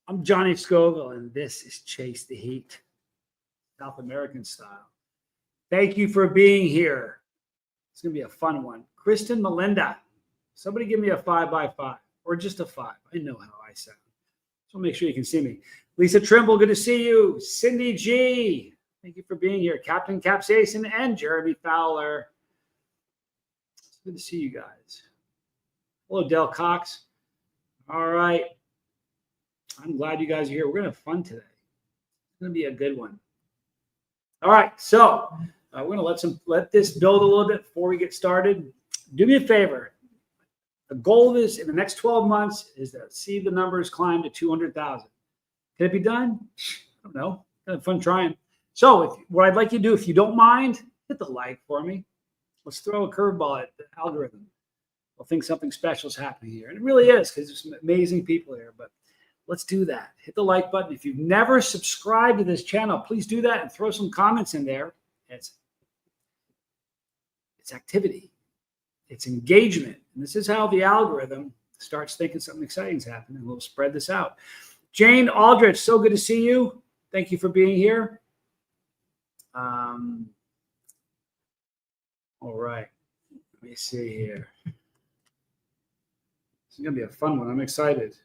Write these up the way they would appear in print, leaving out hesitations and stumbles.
I'm Johnny Scoville, and this is Chase the Heat, South American style. Thank you for being here. It's going to be a fun one. Kristen Melinda, somebody give me a 5x5 or just a 5. I know how I sound. So make sure you can see me. Lisa Trimble, good to see you. Cindy G, thank you for being here. Captain Capsaicin and Jeremy Fowler. It's good to see you guys. Hello, Del Cox. All right. I'm glad you guys are here. We're going to have fun today. It's going to be a good one. All right. So we're going to let this build a little bit before we get started. Do me a favor. The goal of this in the next 12 months is to see the numbers climb to 200,000. Can it be done? I don't know. Have fun trying. So what I'd like you to do, if you don't mind, hit the like for me. Let's throw a curveball at the algorithm. We'll think something special is happening here. And it really is, because there's some amazing people here. But let's do that. Hit the like button. If you've never subscribed to this channel, please do that and throw some comments in there. It's activity. It's engagement. And this is how the algorithm starts thinking something exciting is happening. And we'll spread this out. Jane Aldrich, so good to see you. Thank you for being here. All right. Let me see here. This is going to be a fun one. I'm excited.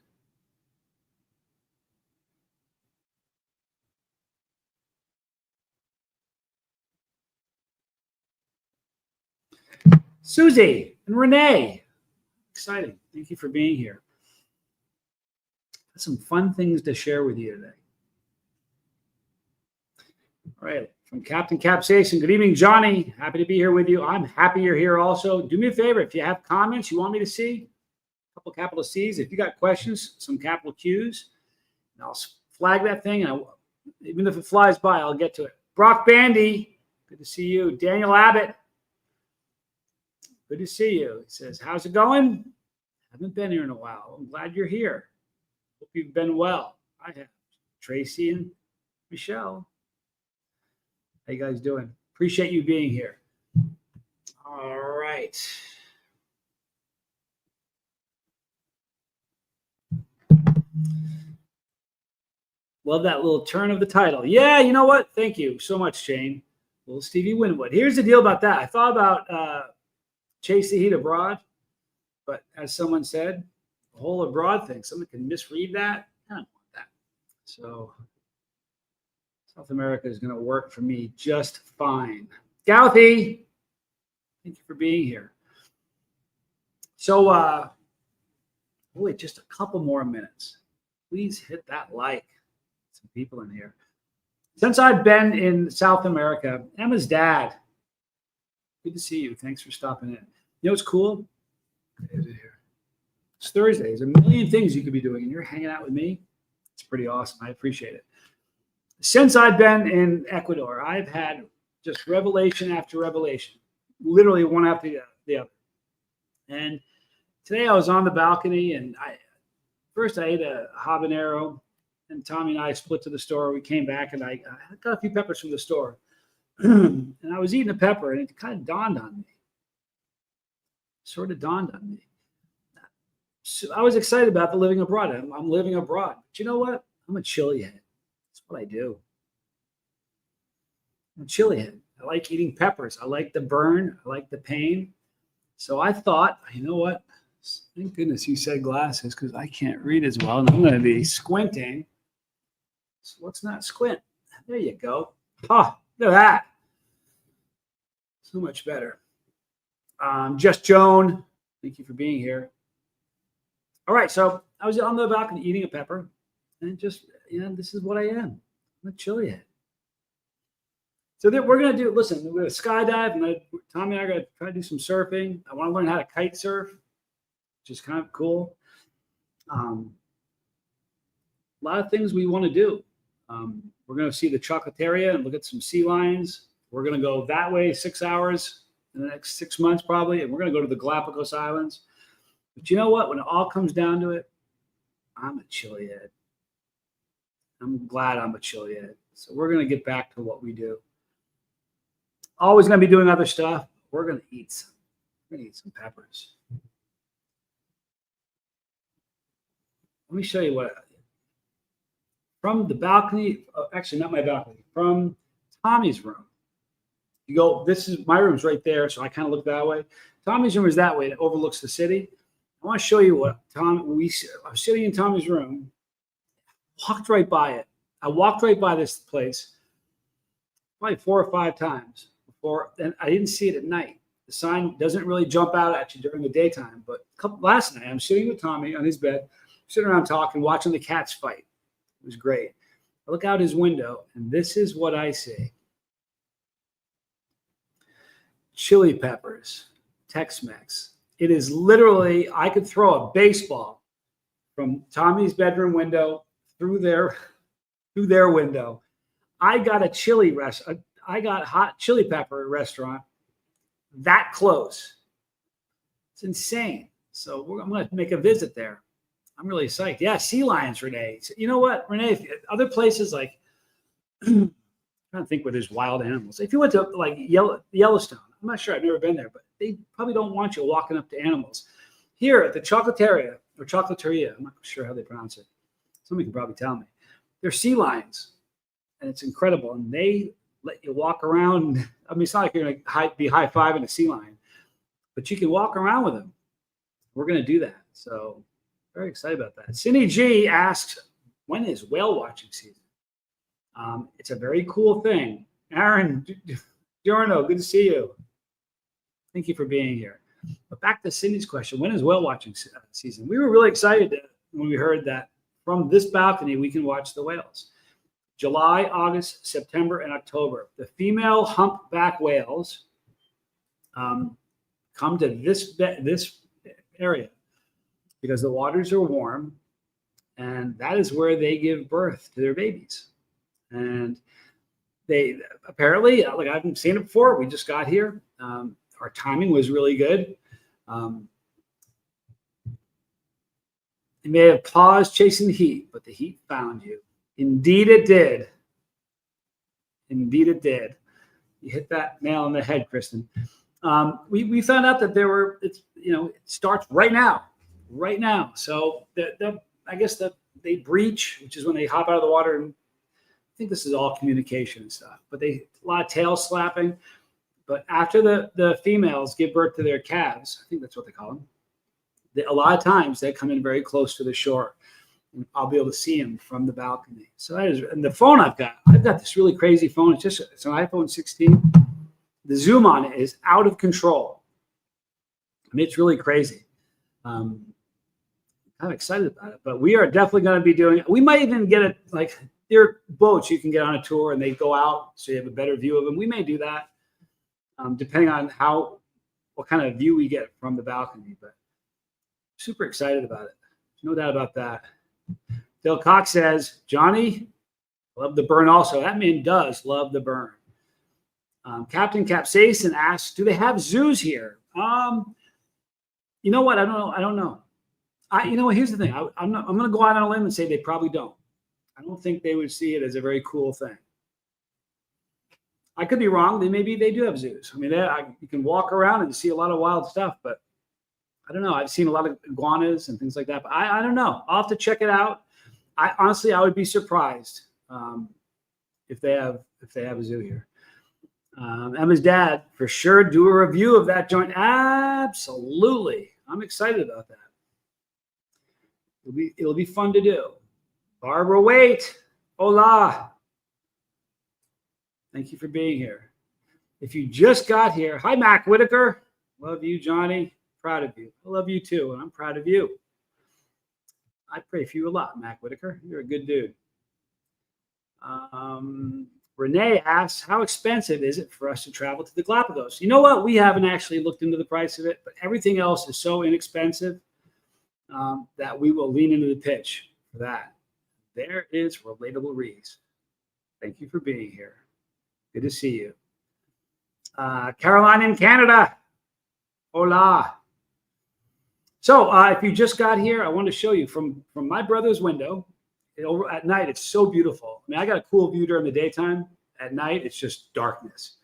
Susie and Renee, exciting. Thank you for being here. Got some fun things to share with you today. All right, from Captain Capsaicin, good evening, Johnny. Happy to be here with you. I'm happy you're here also. Do me a favor, if you have comments you want me to see, a couple capital C's. If you got questions, some capital Q's, and I'll flag that thing. And even if it flies by, I'll get to it. Brock Bandy, good to see you. Daniel Abbott, good to see you. He says, how's it going? Haven't been here in a while. I'm glad you're here. Hope you've been well. I have. Tracy and Michelle. How you guys doing? Appreciate you being here. All right. Love that little turn of the title. Yeah, you know what? Thank you so much, Jane. Little Stevie Winwood. Here's the deal about that. I thought about Chase the Heat abroad, but as someone said, the whole abroad thing, someone can misread that. I don't want that. So South America is going to work for me just fine. Gouthie, thank you for being here. So wait just a couple more minutes. Please hit that like. Some people in here. Since I've been in South America, Emma's dad, good to see you. Thanks for stopping in. You know what's cool? It's Thursday. There's a million things you could be doing, and you're hanging out with me. It's pretty awesome. I appreciate it. Since I've been in Ecuador, I've had just revelation after revelation, literally one after the other. And today I was on the balcony, and first I ate a habanero, and Tommy and I split to the store. We came back, and I got a few peppers from the store. And I was eating a pepper, and it kind of dawned on me. Sort of dawned on me. So I was excited about the living abroad. I'm living abroad. But you know what? I'm a chili head. That's what I do. I'm a chili head. I like eating peppers. I like the burn. I like the pain. So I thought, you know what? Thank goodness you said glasses, because I can't read as well. And I'm going to be squinting. So let's not squint. There you go. Oh, look at that. So much better. Just Joan, thank you for being here. All right, so I was on the balcony eating a pepper, and just, this is what I am. I'm a chili head. So we're going to do, listen, we're going to skydive, and Tommy and I are going to try to do some surfing. I want to learn how to kite surf, which is kind of cool. A lot of things we want to do. We're going to see the Chocolateria and look at some sea lions. We're going to go that way 6 hours in the next 6 months probably, and we're going to go to the Galapagos Islands. But you know what? When it all comes down to it, I'm a chili head. I'm glad I'm a chili head. So we're going to get back to what we do. Always going to be doing other stuff. We're going to eat some. We're going to eat some peppers. Let me show you what. from the balcony, actually not my balcony, from Tommy's room. You go, this is my room's right there, so I kind of look that way. Tommy's room is that way. It overlooks the city. I want to show you what I was sitting in Tommy's room, walked right by it. I walked right by this place probably 4 or 5 times before, and I didn't see it at night. The sign doesn't really jump out at you during the daytime, but last night I'm sitting with Tommy on his bed, sitting around talking, watching the cats fight. It was great. I look out his window, and this is what I see. Chili peppers, Tex-Mex. It is literally, I could throw a baseball from Tommy's bedroom window through their window. I got I got hot chili pepper restaurant that close. It's insane. So I'm going to make a visit there. I'm really psyched. Yeah, sea lions, Renee. You know what, Renee? Other places like, I'm trying to think where there's wild animals. If you went to like Yellowstone, I'm not sure. I've never been there, but they probably don't want you walking up to animals. Here at the Chocolateria or Chocolateria, I'm not sure how they pronounce it. Somebody can probably tell me. They're sea lions, and it's incredible. And they let you walk around. I mean, it's not like you're going to be high-fiving a sea lion, but you can walk around with them. We're going to do that. So very excited about that. Cindy G asks, when is whale watching season? It's a very cool thing. Aaron Giorno, good to see you. Thank you for being here. But back to Cindy's question, when is whale watching season? We were really excited when we heard that from this balcony, we can watch the whales. July, August, September, and October. The female humpback whales come to this area because the waters are warm, and that is where they give birth to their babies. And they apparently, like I haven't seen it before, we just got here. Our timing was really good. You may have paused chasing the heat, but the heat found you. Indeed it did. Indeed it did. You hit that nail on the head, Kristen. We found out that it starts right now. So I guess they breach, which is when they hop out of the water. And I think this is all communication and stuff, but a lot of tail slapping. But after the females give birth to their calves, I think that's what they call them, a lot of times they come in very close to the shore. And I'll be able to see them from the balcony. So that is, and the phone I've got this really crazy phone. It's an iPhone 16. The zoom on it is out of control. I mean, it's really crazy. I'm excited about it, but we are definitely going to be doing it. We might even get it, like there are boats you can get on a tour and they go out so you have a better view of them. We may do that depending on what kind of view we get from the balcony, but super excited about it. No doubt about that. Dale Cox says, Johnny, love the burn also. That man does love the burn. Captain Capsaicin asks, do they have zoos here? You know what? I don't know. Here's the thing. I'm going to go out on a limb and say they probably don't. I don't think they would see it as a very cool thing. I could be wrong. Maybe they do have zoos. I mean, you can walk around and see a lot of wild stuff, but I don't know. I've seen a lot of iguanas and things like that, but I don't know. I'll have to check it out. Honestly, I would be surprised if they have a zoo here. Emma's dad, for sure, do a review of that joint. Absolutely. I'm excited about that. It'll be fun to do. Barbara, wait. Hola. Thank you for being here. If you just got here, hi, Mac Whitaker. Love you, Johnny. Proud of you. I love you too, and I'm proud of you. I pray for you a lot, Mac Whitaker. You're a good dude. Renee asks, how expensive is it for us to travel to the Galapagos? You know what? We haven't actually looked into the price of it, but everything else is so inexpensive that we will lean into the pitch for that. There is Relatable Reese. Thank you for being here. Good to see you. Caroline in Canada. Hola. So if you just got here, I want to show you from my brother's window. At night, it's so beautiful. I mean, I got a cool view during the daytime. At night, it's just darkness.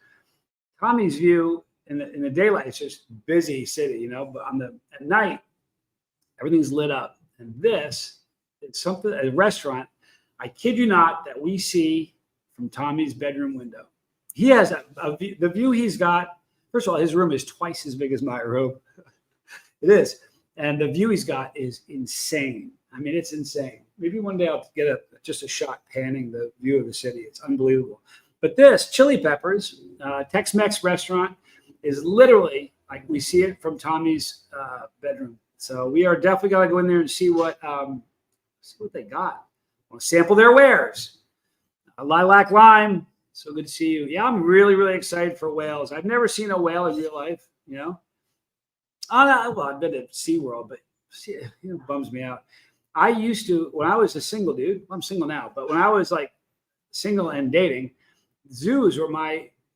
Tommy's view in the daylight, it's just busy city, but at night, everything's lit up. And this, it's a restaurant. I kid you not, that we see from Tommy's bedroom window. He has the view he's got. First of all, his room is twice as big as my room. It is. And the view he's got is insane. I mean, it's insane. Maybe one day I'll get just a shot panning the view of the city. It's unbelievable. But this Chili Peppers Tex-Mex restaurant is literally like we see it from Tommy's bedroom. So we are definitely going to go in there and see what they got. We'll sample their wares. Lilac Lime. So good to see you. Yeah, I'm really, really excited for whales. I've never seen a whale in real life, you know. Well, I've been to SeaWorld, but it bums me out. I used to, when I was a single dude, I'm single now, but when I was like single and dating, zoos were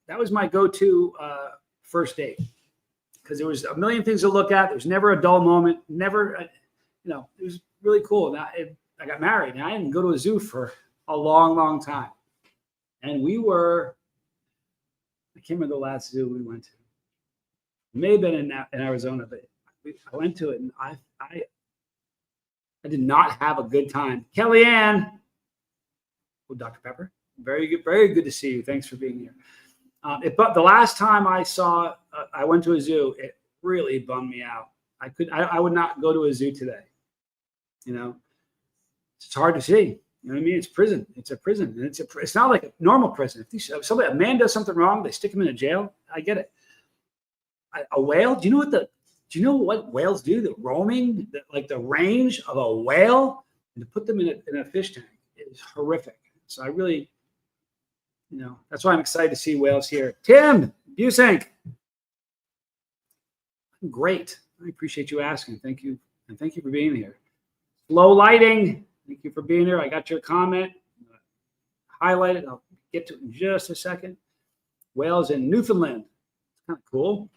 that was my go-to first date, because there was a million things to look at. There was never a dull moment, never, it was really cool. Now, I got married and I didn't go to a zoo for a long, long time. And I can't remember the last zoo we went to. It may have been in Arizona, but I went to it and I did not have a good time. Kellyanne, Dr. Pepper, very good to see you. Thanks for being here. But the last time I went to a zoo, it really bummed me out. I would not go to a zoo today. It's hard to see. You know what I mean? It's prison. It's a prison. And it's not like a normal prison. If a man does something wrong, they stick him in a jail. I get it. A whale? Do you know what whales do? The roaming, the range of a whale, and to put them in a fish tank is horrific. So I really, that's why I'm excited to see whales here. Tim Busink. Great. I appreciate you asking. Thank you. And thank you for being here. Low lighting. Thank you for being here. I got your comment. Highlight it. I'll get to it in just a second. Whales in Newfoundland. It's kind of cool.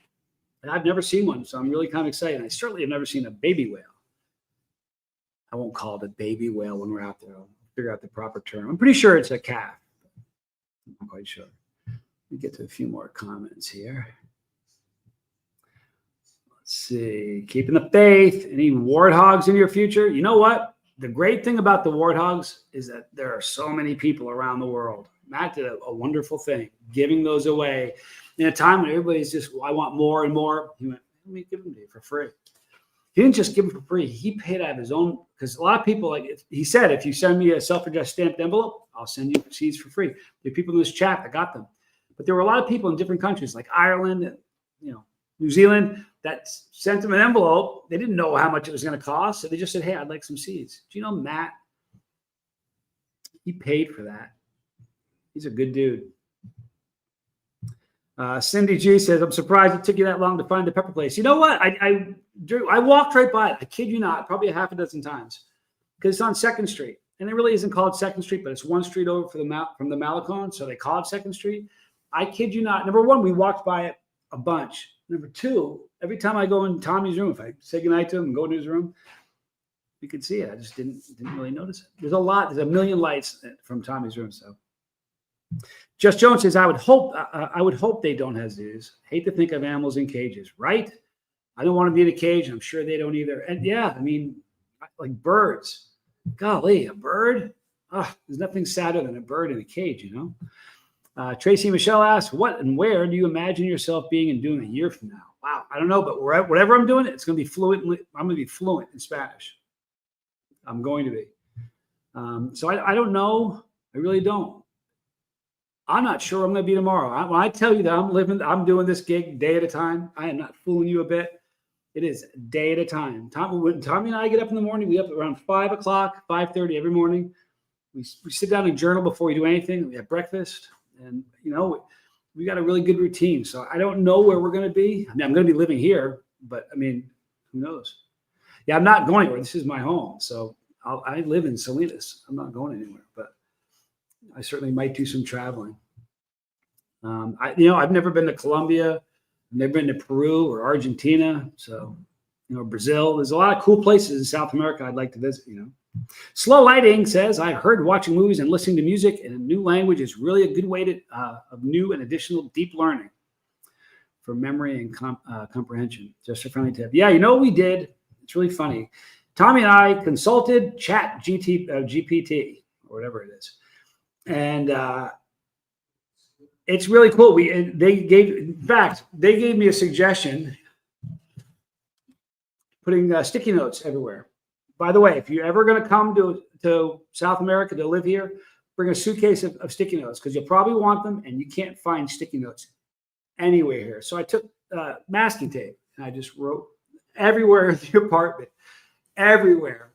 And I've never seen one, so I'm really kind of excited. I certainly have never seen a baby whale. I won't call it a baby whale when we're out there. I'll figure out the proper term. I'm pretty sure it's a calf. I'm not quite sure. Let me get to a few more comments here. Let's see. Keeping the faith. Any warthogs in your future? You know what? The great thing about the warthogs is that there are so many people around the world. Matt did a wonderful thing, giving those away in a time when everybody's just, I want more and more. He went, let me give them to you for free. He didn't just give them for free. He paid out of his own, because a lot of people, he said, if you send me a self-addressed stamped envelope, I'll send you seeds for free. There are people in this chat that got them. But there were a lot of people in different countries, like Ireland, New Zealand, that sent them an envelope. They didn't know how much it was going to cost. So they just said, hey, I'd like some seeds. Do you know Matt? He paid for that. He's a good dude. Cindy G says, I'm surprised it took you that long to find the pepper place. You know what? I walked right by it. I kid you not, probably a half a dozen times, because it's on 2nd Street. And it really isn't called 2nd Street, but it's one street over from the Malecon. So they call it 2nd Street. I kid you not. Number one, we walked by it a bunch. Number two, every time I go in Tommy's room, if I say goodnight to him and go into his room, you can see it. I just didn't really notice it. There's a million lights from Tommy's room. So Just Jones says, I would hope they don't have zoos. Hate to think of animals in cages, right? I don't want to be in a cage. I'm sure they don't either. And yeah, I mean, like birds. Golly, a bird? Oh, there's nothing sadder than a bird in a cage, Tracy Michelle asks, what and where do you imagine yourself being and doing a year from now? Wow, I don't know, but whatever I'm doing, it's going to be fluent. I'm going to be fluent in Spanish. I'm going to be. So I don't know. I really don't. I'm not sure I'm going to be tomorrow. When I tell you that I'm doing this gig day at a time, I am not fooling you a bit. It is day at a time. When Tommy and I get up in the morning, we up around 5 o'clock, 5:30 every morning. We sit down and journal before we do anything. We have breakfast. And, we got a really good routine. So I don't know where we're going to be. I mean, I'm going to be living here, but I mean, who knows? Yeah, I'm not going anywhere. This is my home. So I live in Salinas. I'm not going anywhere, but I certainly might do some traveling. I've never been to Colombia. I've never been to Peru or Argentina. So, Brazil. There's a lot of cool places in South America I'd like to visit, Slow Lighting says, I've heard watching movies and listening to music in a new language is really a good way of new and additional deep learning for memory and comprehension. Just a friendly tip. Yeah, we did. It's really funny. Tommy and I consulted GPT. or whatever it is. And it's really cool. They gave me a suggestion, putting sticky notes everywhere. By the way, if you're ever going to come to South America to live here, bring a suitcase of sticky notes, because you'll probably want them, and you can't find sticky notes anywhere here. So I took masking tape and I just wrote everywhere in the apartment, everywhere.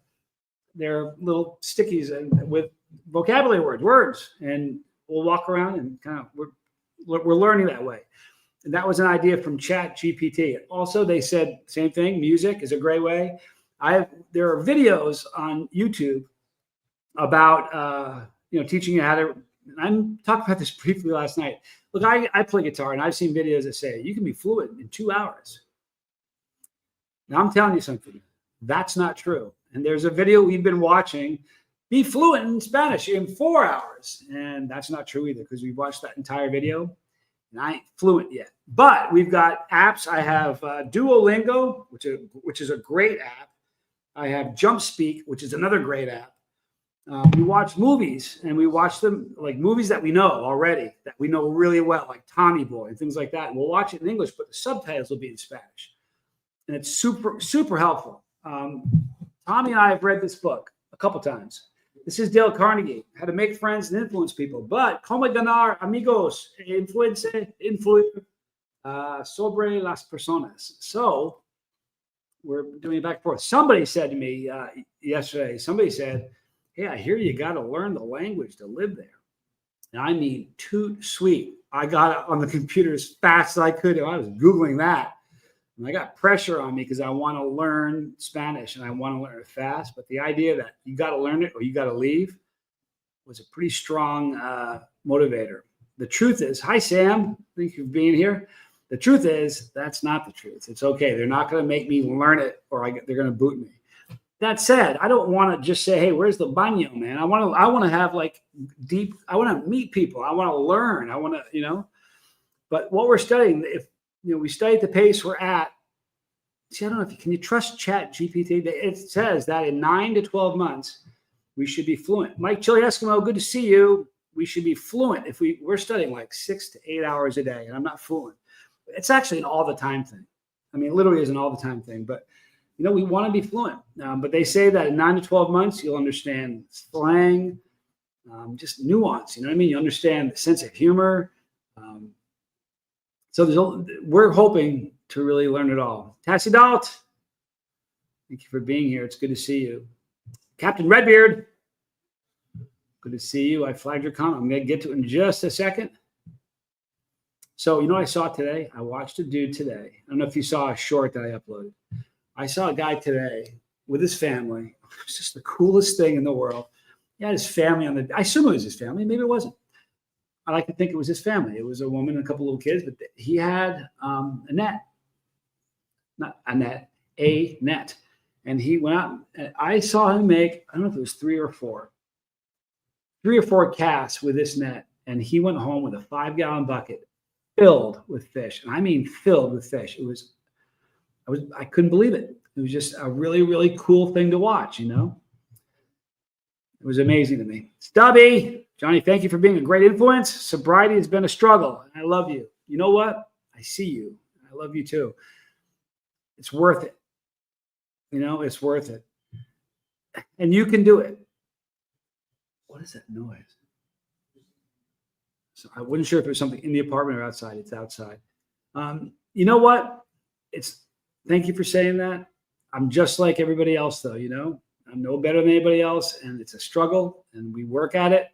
There are little stickies and with vocabulary words, and we'll walk around and kind of we're learning that way. And that was an idea from Chat GPT. Also, they said same thing. Music is a great way. There are videos on YouTube about teaching you how to. I talked about this briefly last night. Look, I play guitar, and I've seen videos that say you can be fluent in 2 hours. Now I'm telling you something. That's not true. And there's a video we've been watching, be fluent in Spanish in 4 hours. And that's not true either, because we've watched that entire video and I ain't fluent yet. But we've got apps. I have Duolingo, which is a great app. I have JumpSpeak, which is another great app. We watch movies, and we watch them like movies that we know already, that we know really well, like Tommy Boy and things like that. And we'll watch it in English, but the subtitles will be in Spanish. And it's super, super helpful. Tommy and I have read this book a couple times. This is Dale Carnegie, How to Make Friends and Influence People. But como ganar amigos e influir sobre las personas. So we're doing it back and forth. Somebody said to me yesterday, hey, I hear you got to learn the language to live there. And I mean, too sweet. I got it on the computer as fast as I could. I was Googling that. And I got pressure on me because I want to learn Spanish and I want to learn it fast. But the idea that you got to learn it or you got to leave was a pretty strong motivator. The truth is, hi, Sam. Thank you for being here. The truth is, that's not the truth. It's okay. They're not going to make me learn it or they're going to boot me. That said, I don't want to just say, hey, where's the baño, man? I want to have like deep, I want to meet people. I want to learn. I want to, but what we're studying, if we study at the pace we're at, see, I don't know can you trust Chat GPT? It says that in 9 to 12 months, we should be fluent. Mike Chili Eskimo, good to see you. We should be fluent if we're studying like 6 to 8 hours a day, and I'm not fluent. It's actually an all the time thing. I mean, it literally is an all the time thing, but we want to be fluent. But they say that in 9 to 12 months, you'll understand slang, just nuance. You know what I mean? You understand the sense of humor. So we're hoping to really learn it all. Tassie Dalt, thank you for being here. It's good to see you. Captain Redbeard, good to see you. I flagged your comment. I'm going to get to it in just a second. So, what I saw today? I watched a dude today. I don't know if you saw a short that I uploaded. I saw a guy today with his family. It was just the coolest thing in the world. He had his family I assume it was his family. Maybe it wasn't. I like to think it was his family. It was a woman and a couple little kids, but he had a net. And he went out, and I saw him make, I don't know if it was 3 or 4 casts with this net. And he went home with a 5-gallon bucket filled with fish. And I mean, filled with fish. I couldn't believe it. It was just a really, really cool thing to watch, It was amazing to me. Stubby, Johnny, thank you for being a great influence. Sobriety has been a struggle. And I love you. You know what? I see you. I love you too. It's worth it. It's worth it. And you can do it. What is that noise? So I wasn't sure if it was something in the apartment or outside. It's outside. You know what? Thank you for saying that. I'm just like everybody else, though, I'm no better than anybody else, and it's a struggle, and we work at it.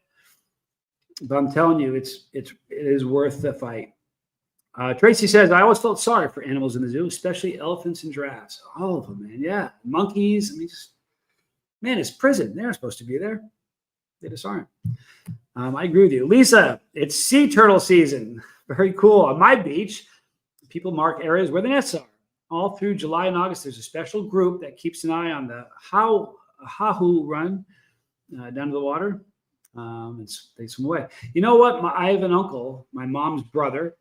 But I'm telling you, it is worth the fight. Tracy says, I always felt sorry for animals in the zoo, especially elephants and giraffes. All of them, man. Yeah. Monkeys. I mean, it's prison. They're supposed to be there. They just aren't. I agree with you. Lisa, it's sea turtle season. Very cool. On my beach, people mark areas where the nests are. All through July and August, there's a special group that keeps an eye on the Hahu run down to the water and takes them away. You know what? I have an uncle, my mom's brother,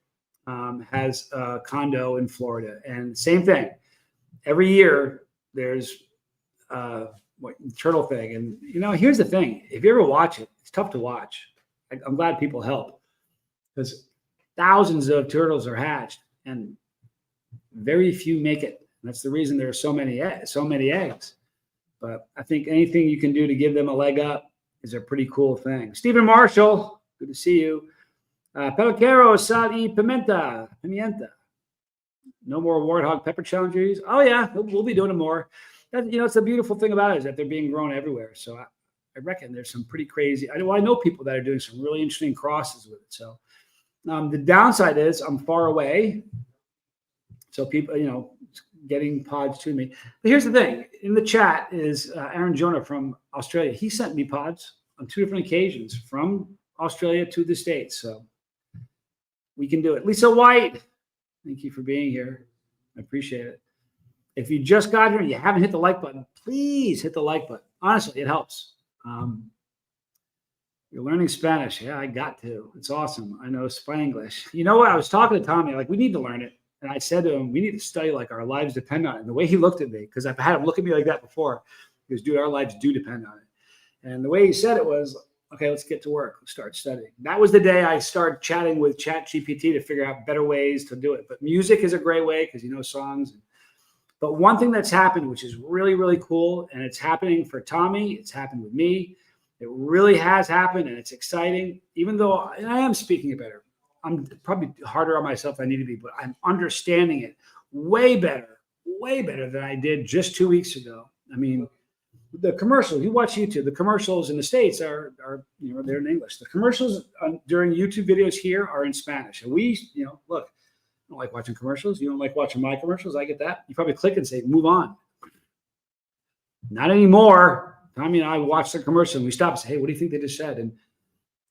has a condo in Florida. And same thing. Every year, there's turtle thing. And, here's the thing. If you ever watch it, it's tough to watch. I'm glad people help because thousands of turtles are hatched and very few make it. That's the reason there are so many eggs. But I think anything you can do to give them a leg up is a pretty cool thing. Stephen Marshall, good to see you. Peluquero, sal y pimienta. No more warthog pepper challenges. Oh yeah, we'll be doing it more. It's the beautiful thing about it is that they're being grown everywhere. So I reckon there's some pretty crazy. I know people that are doing some really interesting crosses with it. So the downside is I'm far away. So people, getting pods to me. But here's the thing. In the chat is Aaron Jonah from Australia. He sent me pods on 2 different occasions from Australia to the States. So we can do it. Lisa White, thank you for being here. I appreciate it. If you just got here and you haven't hit the like button, please hit the like button. Honestly, it helps. You're learning Spanish. Yeah, I got to. It's awesome. I know Spanglish. You know what? I was talking to Tommy, we need to learn it. And I said to him, we need to study like our lives depend on it. And the way he looked at me, because I've had him look at me like that before, he goes, dude, our lives do depend on it. And the way he said it was, okay, let's get to work. Let's start studying. That was the day I started chatting with ChatGPT to figure out better ways to do it. But music is a great way because songs. But one thing that's happened, which is really, really cool, and it's happening for Tommy, it's happened with me. It really has happened, and it's exciting. Even though I am speaking it better. I'm probably harder on myself than I need to be, but I'm understanding it way better than I did just 2 weeks ago. I mean, the commercials, you watch YouTube, the commercials in the States are they're in English. The commercials during YouTube videos here are in Spanish. And we, look, I don't like watching commercials. You don't like watching my commercials. I get that. You probably click and say, move on. Not anymore. Tommy and I watch the commercial and we stop and say, hey, what do you think they just said? And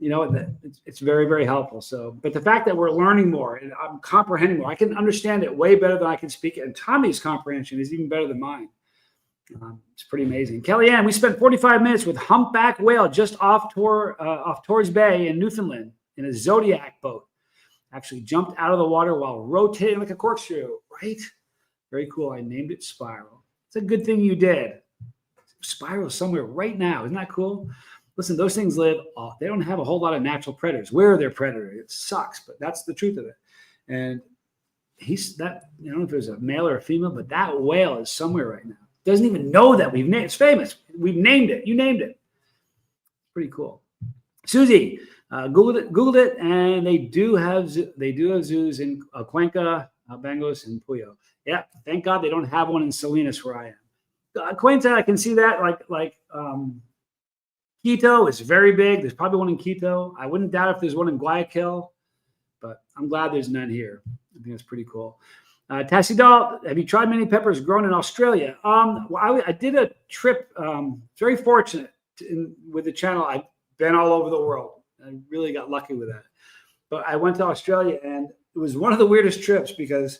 it's very, very helpful. So, but the fact that we're learning more and I'm comprehending more, I can understand it way better than I can speak it. And Tommy's comprehension is even better than mine. It's pretty amazing. Kellyanne, we spent 45 minutes with humpback whale just off Torres Bay in Newfoundland in a Zodiac boat. Actually jumped out of the water while rotating like a corkscrew, right? Very cool. I named it Spiral. It's a good thing you did. Spiral is somewhere right now. Isn't that cool? Listen, those things they don't have a whole lot of natural predators. We're their predator. It sucks, but that's the truth of it. And I don't know if there's a male or a female, but that whale is somewhere right now. Doesn't even know that we've named it. It's famous. We've named it. You named it. Pretty cool. Susie, Googled it, and they do have zoos in Cuenca, Bangos, and Puyo. Yeah, thank God they don't have one in Salinas where I am. Cuenca, I can see that. Like Quito is very big. There's probably one in Quito. I wouldn't doubt if there's one in Guayaquil, but I'm glad there's none here. I think that's pretty cool. Tassidal, have you tried many peppers grown in Australia? Well, I did a trip. Very fortunate with the channel. I've been all over the world. I really got lucky with that. But I went to Australia, and it was one of the weirdest trips because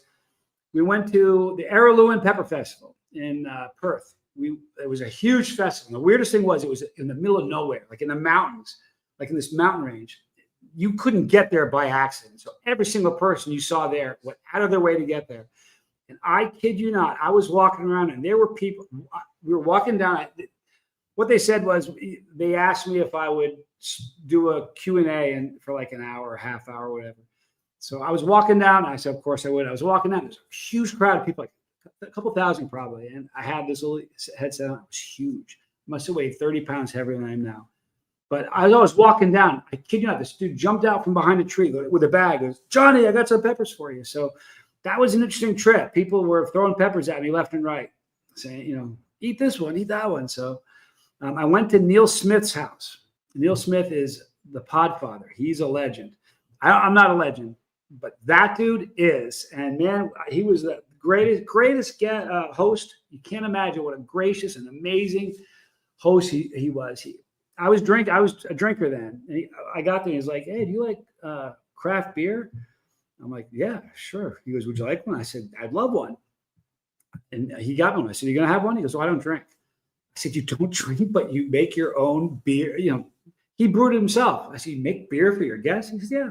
we went to the Araluen Pepper Festival in Perth. It was a huge festival. The weirdest thing was it was in the middle of nowhere, like in the mountains, like in this mountain range. You couldn't get there by accident. So every single person you saw there went out of their way to get there. And I kid you not, I was walking around and there were people. We were walking down. What they said was they asked me if I would do a Q&A and for like an hour, a half hour, whatever. So I was walking down. I said, of course I would. I was walking down. There's a huge crowd of people, like a couple thousand probably. And I had this little headset on. It was huge. I must have weighed 30 pounds heavier than I am now. But as I was walking down, I kid you not, this dude jumped out from behind a tree with a bag. He goes, Johnny, I got some peppers for you. So that was an interesting trip. People were throwing peppers at me left and right, saying, eat this one, eat that one. So I went to Neil Smith's house. Neil Smith is the podfather. He's a legend. I'm not a legend, but that dude is. And man, he was the greatest host. You can't imagine what a gracious and amazing host he was. I was a drinker then. And I got there and he's like, hey, do you like craft beer? I'm like, yeah, sure. He goes, would you like one? I said, I'd love one. And he got one. I said, you going to have one? He goes, well, I don't drink. I said, you don't drink, but you make your own beer. He brewed it himself. I said, you make beer for your guests? He says, yeah.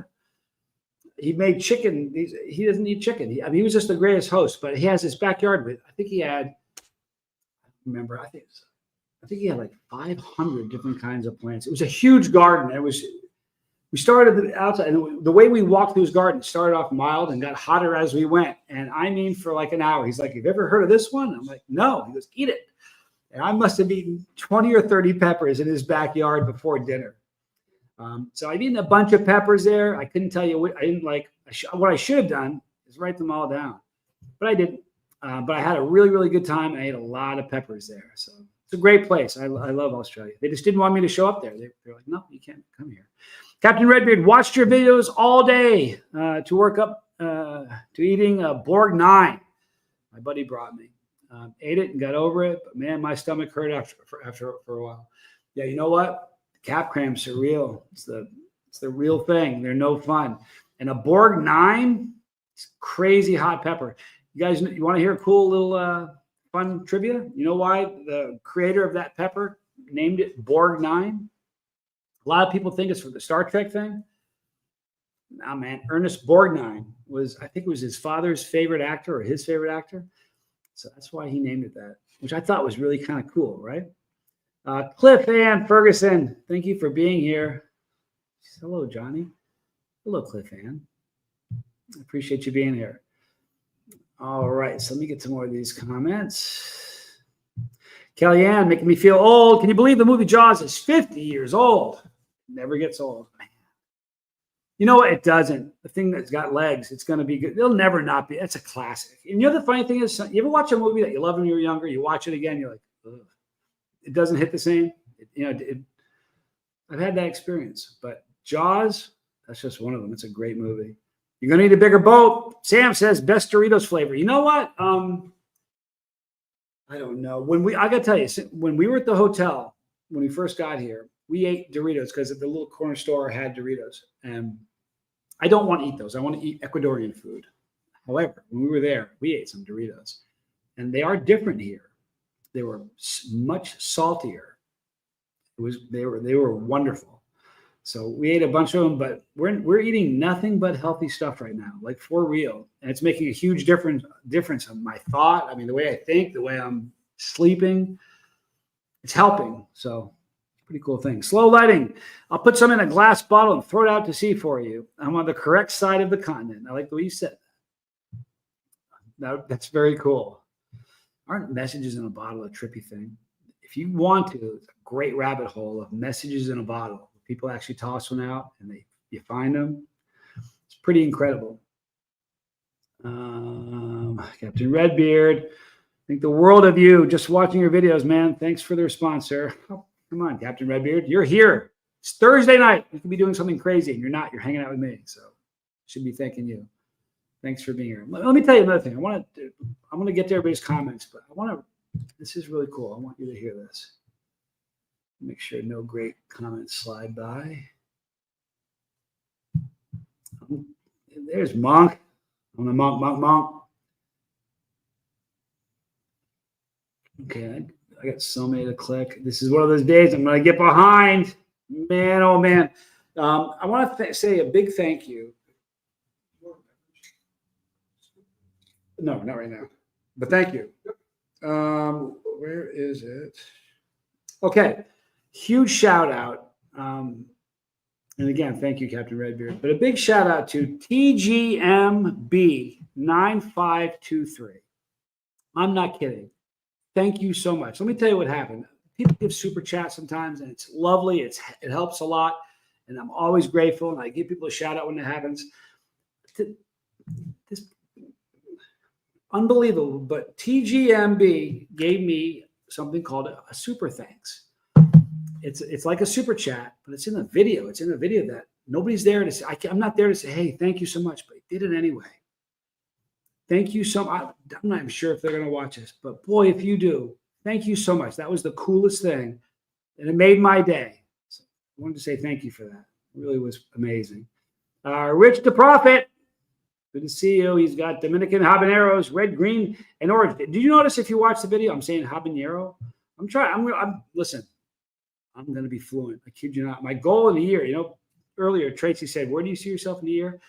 He made chicken. He doesn't eat chicken. He was just the greatest host, but he has his backyard with, I think he had, I don't remember, I think it was I think he had like 500 different kinds of plants. It was a huge garden. We started outside, and the way we walked through his garden started off mild and got hotter as we went. And I mean, for like an hour, he's like, "Have you ever heard of this one?" I'm like, "No." He goes, "Eat it." And I must have eaten 20 or 30 peppers in his backyard before dinner. So I've eaten a bunch of peppers there. I couldn't tell you what I didn't like. What I should have done is write them all down, but I didn't. But I had a really, really good time. I ate a lot of peppers there. So it's a great place. I love Australia. They just didn't want me to show up there. They're like, "No, you can't come here." Captain Redbeard watched your videos all day to work up to eating a Borg 9. My buddy brought me. Ate it and got over it. But man, my stomach hurt after for a while. Yeah, you know what? Cap cramps are real. It's the real thing. They're no fun. And a Borg 9, it's crazy hot pepper. You guys, you want to hear a cool little fun trivia? You know why the creator of that pepper named it Borg 9? A lot of people think it's for the Star Trek thing. Nah, man. Ernest Borgnine I think it was his father's favorite actor or his favorite actor. So that's why he named it that, which I thought was really kind of cool, right? Cliff Ann Ferguson, thank you for being here. Hello, Johnny. Hello, Cliff Ann. I appreciate you being here. All right, so let me get some more of these comments. Kellyanne, making me feel old. Can you believe the movie Jaws is 50 years old? Never gets old. You know what? It doesn't. The thing that's got legs, it's going to be good. It'll never not be. It's a classic. And you know the funny thing is, you ever watch a movie that you loved when you were younger, you watch it again, you're like, ugh. It doesn't hit the same. I've had that experience. But Jaws, that's just one of them. It's a great movie. You're going to need a bigger boat. Sam says best Doritos flavor. You know what? I don't know. I got to tell you, when we were at the hotel, when we first got here, we ate Doritos because the little corner store had Doritos. And I don't want to eat those. I want to eat Ecuadorian food. However, when we were there, we ate some Doritos. And they are different here. They were much saltier. They were wonderful. So we ate a bunch of them, but we're eating nothing but healthy stuff right now, like for real. And it's making a huge difference on my thought. I mean, the way I think, the way I'm sleeping, it's helping. So pretty cool thing. Slow lighting. I'll put some in a glass bottle and throw it out to sea for you. I'm on the correct side of the continent. I like the way you said that. That's very cool. Aren't messages in a bottle a trippy thing? If you want to, it's a great rabbit hole of messages in a bottle. People actually toss one out and you find them. It's pretty incredible. Captain Redbeard, think the world of you just watching your videos, man. Thanks for the response, sir. Oh, come on, Captain Redbeard. You're here. It's Thursday night. You could be doing something crazy and you're not. You're hanging out with me. So I should be thanking you. Thanks for being here. Let me tell you another thing. I'm going to get to everybody's comments, but this is really cool. I want you to hear this. Make sure no great comments slide by. There's Monk. I'm the Monk. Okay, I got so many to click. This is one of those days I'm going to get behind. Man, oh man. I want to say a big thank you. No, not right now. But thank you. Where is it? Okay. Huge shout out. And again, thank you, Captain Redbeard. But a big shout out to TGMB9523. I'm not kidding. Thank you so much. Let me tell you what happened. People give super chats sometimes, and it's lovely. It helps a lot. And I'm always grateful. And I give people a shout out when it happens. This unbelievable. But TGMB gave me something called a super thanks. It's like a super chat, but it's in a video. It's in a video that nobody's there to say. I'm not there to say, hey, thank you so much, but I did it anyway. Thank you so much. I'm not even sure if they're going to watch this, but boy, if you do, thank you so much. That was the coolest thing, and it made my day. So I wanted to say thank you for that. It really was amazing. Rich the Prophet, good to see you. He's got Dominican habaneros, red, green, and orange. Did you notice if you watch the video, I'm saying habanero? Listen. I'm going to be fluent. I kid you not. My goal in a year, earlier Tracy said, where do you see yourself in a year?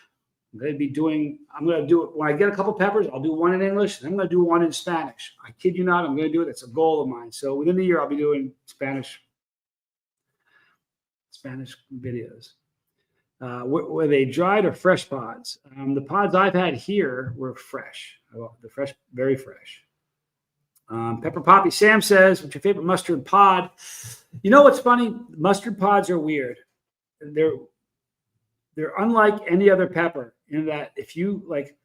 I'm going to do it when I get a couple peppers. I'll do one in English, and I'm going to do one in Spanish. I kid you not, I'm going to do it. It's a goal of mine. So within the year, I'll be doing Spanish videos. Were they dried or fresh pods? The pods I've had here were fresh. They're fresh, very fresh. Pepper Poppy Sam says, what's your favorite mustard pod? You know what's funny? Mustard pods are weird. They're unlike any other pepper in that if you like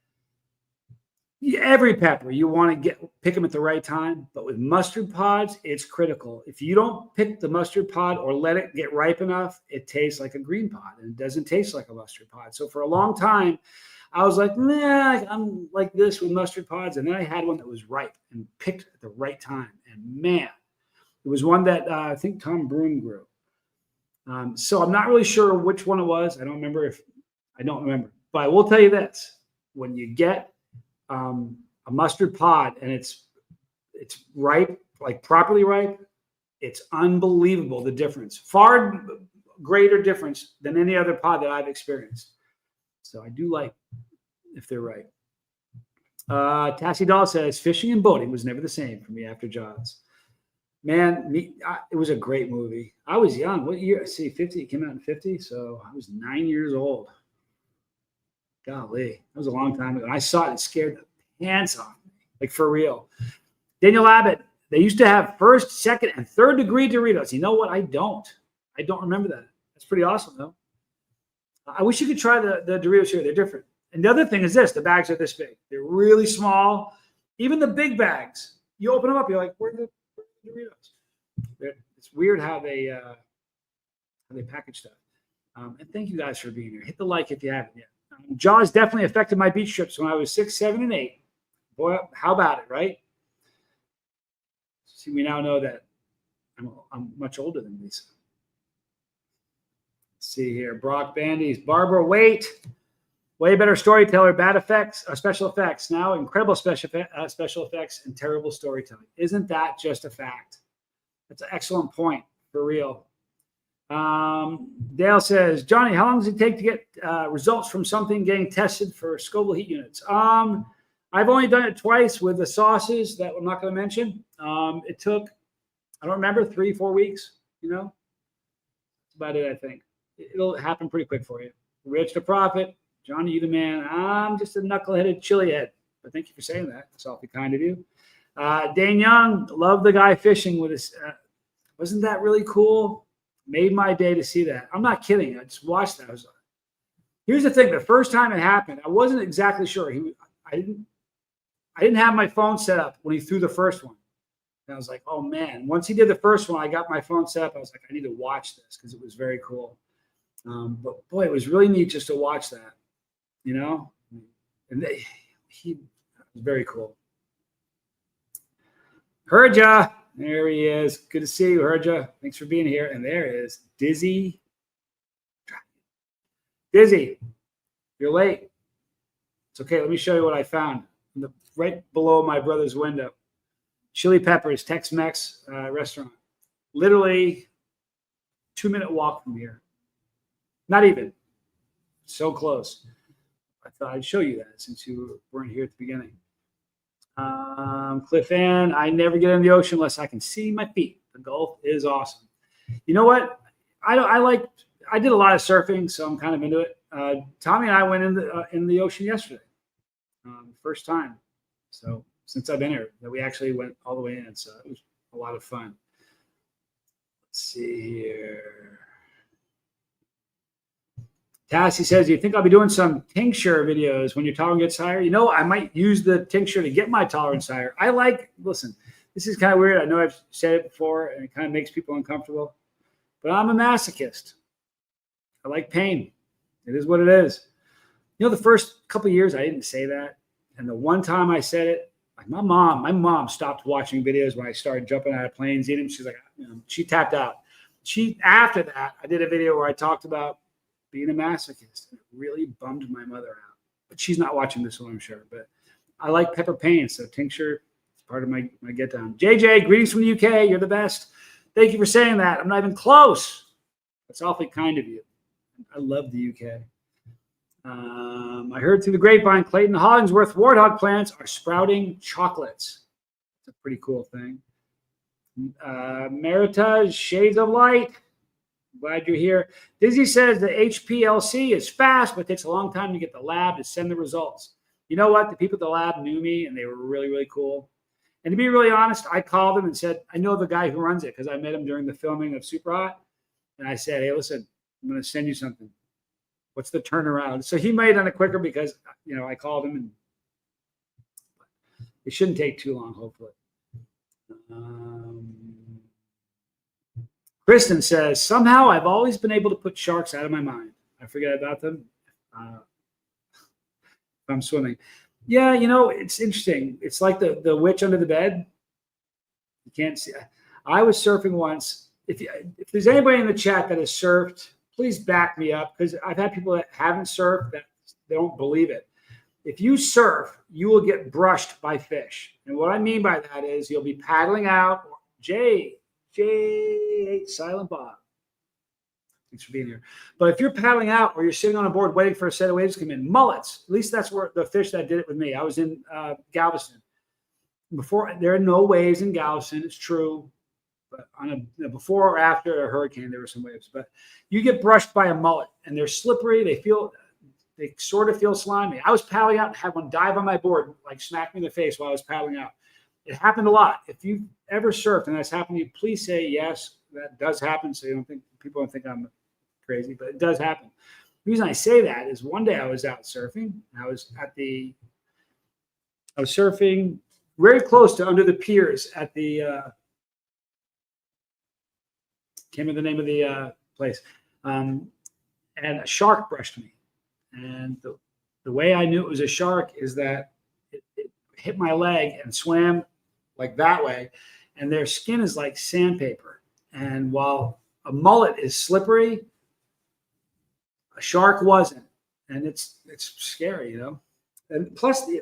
every pepper, you want to pick them at the right time. But with mustard pods, it's critical. If you don't pick the mustard pod or let it get ripe enough, it tastes like a green pod and it doesn't taste like a mustard pod. So for a long time, I was like, nah, I'm like this with mustard pods. And then I had one that was ripe and picked at the right time. And man, it was one that I think Tom Brune grew. So I'm not really sure which one it was. I don't remember. But I will tell you this. When you get a mustard pod and it's ripe, like properly ripe, it's unbelievable, the difference. Far greater difference than any other pod that I've experienced. So I do like if they're right. Tassie Doll says, fishing and boating was never the same for me after Jaws. Man, it was a great movie. I was young. What year? See, 50. It came out in 50, so I was 9 years old. Golly, that was a long time ago. I saw it and scared the pants off me, like for real. Daniel Abbott, they used to have first, second, and third degree Doritos. You know what? I don't remember that. That's pretty awesome, though. I wish you could try the Doritos here. They're different. And the other thing is this. The bags are this big. They're really small. Even the big bags, you open them up, you're like, where are the Doritos? It's weird how they package stuff. And thank you guys for being here. Hit the like if you haven't yet. Jaws definitely affected my beach trips when I was 6, 7, and 8. Boy, how about it, right? See, we now know that I'm much older than Lisa. Let's see here. Brock Bandy's Barbara Waite. Way better storyteller, bad effects, special effects. Now incredible special effects and terrible storytelling. Isn't that just a fact? That's an excellent point, for real. Dale says, Johnny, how long does it take to get results from something getting tested for Scoville heat units? I've only done it twice with the sauces that I'm not going to mention. It took, I don't remember, 3-4 weeks, you know. That's about it, I think. It'll happen pretty quick for you. Rich to Profit, Johnny, you the man. I'm just a knuckleheaded chili head. But thank you for saying that. That's awfully kind of you. Dane Young, love the guy fishing with his. Wasn't that really cool? Made my day to see that. I'm not kidding. I just watched that. Here's the thing. The first time it happened, I wasn't exactly sure. I didn't have my phone set up when he threw the first one. And I was like, oh, man. Once he did the first one, I got my phone set up. I was like, I need to watch this because it was very cool. But, boy, it was really neat just to watch that, you know. And he was very cool. Heard ya. There he is. Good to see you, heard ya. Thanks for being here. And there is Dizzy. Dizzy, you're late. It's okay. Let me show you what I found right below my brother's window. Chili Peppers, Tex-Mex restaurant. Literally 2-minute walk from here. Not even. So close. I thought I'd show you that since you weren't here at the beginning. Cliff Ann, I never get in the ocean unless I can see my feet. The Gulf is awesome. You know what? I did a lot of surfing, so I'm kind of into it. Tommy and I went in the ocean yesterday, first time. So since I've been here, that we actually went all the way in. So it was a lot of fun. Let's see here. Tassie says, do you think I'll be doing some tincture videos when your tolerance gets higher? You know, I might use the tincture to get my tolerance higher. Listen, this is kind of weird. I know I've said it before, and it kind of makes people uncomfortable. But I'm a masochist. I like pain. It is what it is. You know, the first couple of years, I didn't say that. And the one time I said it, like my mom stopped watching videos when I started jumping out of planes, eating. She's like, you know, she tapped out. After that, I did a video where I talked about being a masochist. It really bummed my mother out. But she's not watching this one, I'm sure. But I like pepper pain, so tincture is part of my get down. JJ, greetings from the UK. You're the best. Thank you for saying that. I'm not even close. That's awfully kind of you. I love the UK. I heard through the grapevine, Clayton Hollingsworth warthog plants are sprouting chocolates. It's a pretty cool thing. Meritage, Shades of Light. Glad you're here. Dizzy says the HPLC is fast, but takes a long time to get the lab to send the results. You know what? The people at the lab knew me, and they were really, really cool. And to be really honest, I called them and said, I know the guy who runs it because I met him during the filming of Super Hot. And I said, hey, listen, I'm going to send you something. What's the turnaround? So he made it on it quicker because, I called him, and it shouldn't take too long, hopefully. Kristen says, somehow I've always been able to put sharks out of my mind. I forget about them. If I'm swimming. Yeah, it's interesting. It's like the witch under the bed. You can't see. I was surfing once. If there's anybody in the chat that has surfed, please back me up, because I've had people that haven't surfed that they don't believe it. If you surf, you will get brushed by fish. And what I mean by that is you'll be paddling out. J Silent Bob. Thanks for being here. But if you're paddling out or you're sitting on a board waiting for a set of waves to come in, mullets, at least that's where the fish that did it with me. I was in Galveston. There are no waves in Galveston. It's true. But before or after a hurricane, there were some waves. But you get brushed by a mullet, and they're slippery. They sort of feel slimy. I was paddling out and had one dive on my board, like smack me in the face while I was paddling out. It happened a lot. If you've ever surfed and that's happened to you, please say yes. That does happen. So people don't think I'm crazy, but it does happen. The reason I say that is one day I was out surfing. I was surfing very close to under the piers at the can't remember the name of the place, and a shark brushed me. And the way I knew it was a shark is that it hit my leg and swam like that way, and their skin is like sandpaper. And while a mullet is slippery, a shark wasn't, and it's scary, And plus, I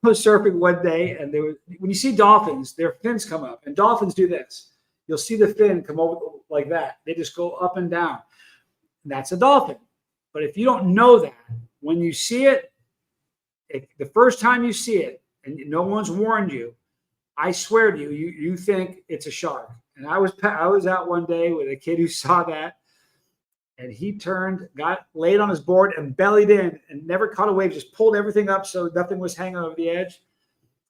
was surfing one day, and when you see dolphins, their fins come up, and dolphins do this. You'll see the fin come over like that. They just go up and down. That's a dolphin. But if you don't know that, when you see it, the first time you see it, and no one's warned you, I swear to you, you think it's a shark. And I was out one day with a kid who saw that, and he got laid on his board and bellied in and never caught a wave, just pulled everything up so nothing was hanging over the edge.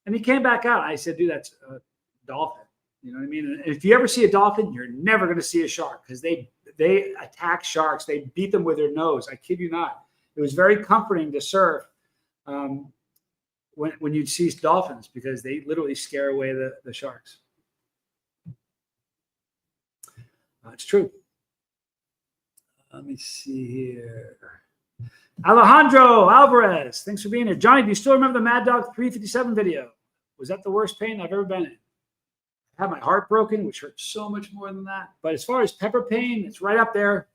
And he came back out. I said, dude, that's a dolphin. You know what I mean? And if you ever see a dolphin, you're never going to see a shark, because they attack sharks. They beat them with their nose. I kid you not. It was very comforting to surf when you'd see dolphins, because they literally scare away the sharks. It's true. Let me see here. Alejandro Alvarez, thanks for being here. Johnny, do you still remember the Mad Dog 357 video? Was that the worst pain I've ever been in? I had my heart broken, which hurt so much more than that. But as far as pepper pain, it's right up there.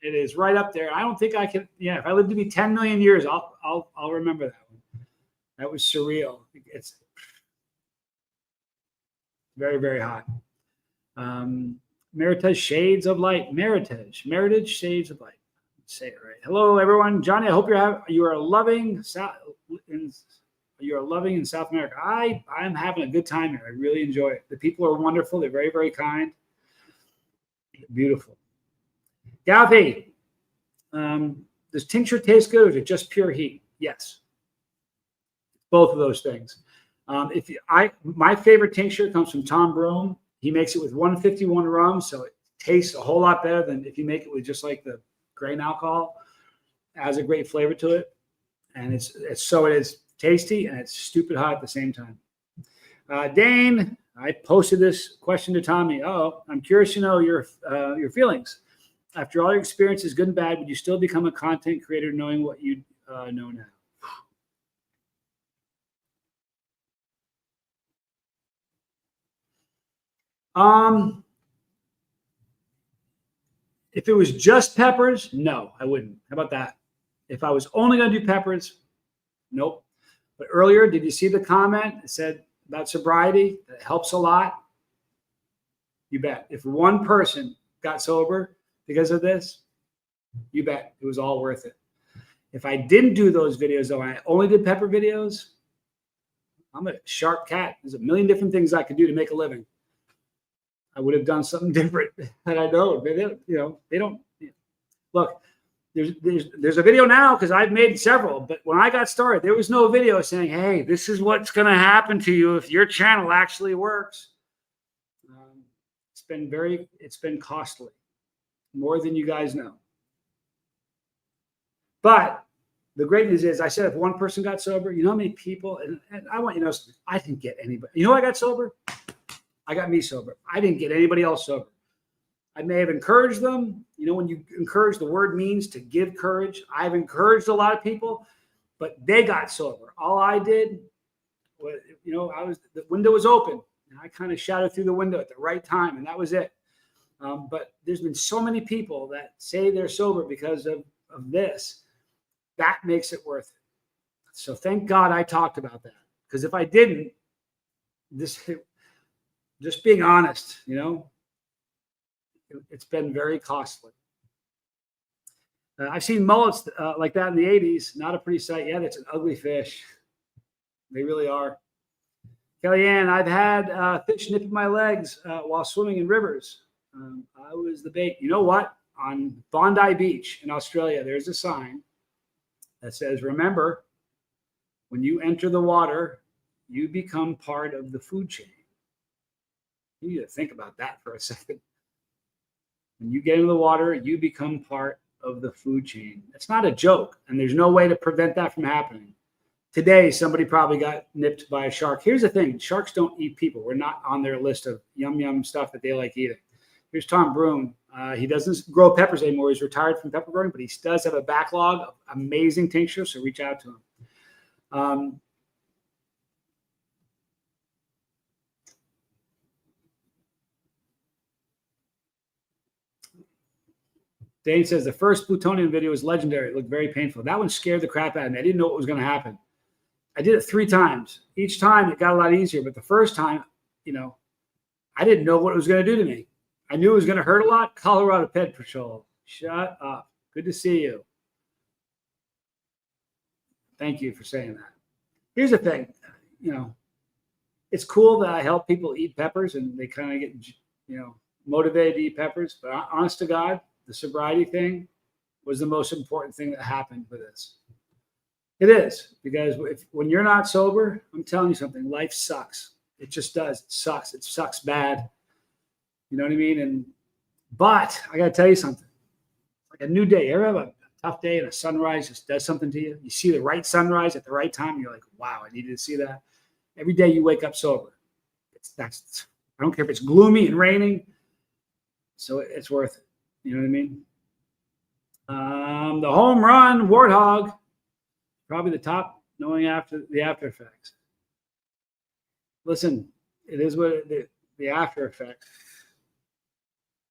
It is right up there. I don't think I can. Yeah, if I live to be 10 million years, I'll remember that one. That was surreal. It's very, very hot. Meritage Shades of Light. Meritage Shades of Light. Let's say it right. Hello, everyone. Johnny, I hope you are loving in South America. I'm having a good time here. I really enjoy it. The people are wonderful. They're very, very kind. Beautiful. Galvey, does tincture taste good, or is it just pure heat? Yes. Both of those things. My favorite tincture comes from Tom Broom. He makes it with 151 rum, so it tastes a whole lot better than if you make it with just like the grain alcohol. It has a great flavor to it, and it is tasty and it's stupid hot at the same time. Dane, I posted this question to Tommy. I'm curious to know your feelings. After all your experiences, good and bad, would you still become a content creator knowing what you know now? If it was just peppers, no, I wouldn't. How about that? If I was only going to do peppers, nope. But earlier, did you see the comment? It said about sobriety, that helps a lot. You bet. If one person got sober because of this, you bet it was all worth it. If I didn't do those videos, though, I only did pepper videos, I'm a sharp cat. There's a million different things I could do to make a living. I would have done something different, and I don't. They don't. Look, there's a video now because I've made several, but when I got started, there was no video saying, "Hey, this is what's going to happen to you if your channel actually works." It's been costly, more than you guys know. But the great news is, I said, if one person got sober, you know how many people, and I want you to know something, I didn't get anybody. You know I got sober? I got me sober. I didn't get anybody else sober. I may have encouraged them. You know, when you encourage, the word means to give courage. I've encouraged a lot of people, but they got sober. All I did was, the window was open, and I kind of shouted through the window at the right time, and that was it. But there's been so many people that say they're sober because of this. That makes it worth it. So thank God I talked about that, because if I didn't, just being honest, it's been very costly. I've seen mullets like that in the 80s. Not a pretty sight yet. It's an ugly fish. They really are. Kellyanne, I've had fish nipping my legs while swimming in rivers. I was the bait. You know what? On Bondi Beach in Australia, there's a sign that says, remember, when you enter the water, you become part of the food chain. You need to think about that for a second. When you get into the water, you become part of the food chain. It's not a joke, and there's no way to prevent that from happening. Today, somebody probably got nipped by a shark. Here's the thing. Sharks don't eat people. We're not on their list of yum stuff that they like eating. Here's Tom Broom. He doesn't grow peppers anymore. He's retired from pepper growing, but he does have a backlog of amazing tinctures, so reach out to him. Dane says, the first plutonium video was legendary. It looked very painful. That one scared the crap out of me. I didn't know what was going to happen. I did it 3 times. Each time it got a lot easier, but the first time, I didn't know what it was going to do to me. I knew it was going to hurt a lot. Colorado Pet Patrol. Shut up. Good to see you. Thank you for saying that. Here's the thing. It's cool that I help people eat peppers and they kind of get, motivated to eat peppers. But honest to God, the sobriety thing was the most important thing that happened with this. It is, because when you're not sober, I'm telling you something, life sucks. It just does. It sucks. It sucks bad. You know what I mean? But I got to tell you something. Like a new day. You ever have a tough day and a sunrise just does something to you? You see the right sunrise at the right time. And you're like, wow, I needed to see that. Every day you wake up sober. I don't care if it's gloomy and raining. So it's worth it. You know what I mean? The home run warthog, probably the top, knowing after the after effects. Listen, it is what the after effects.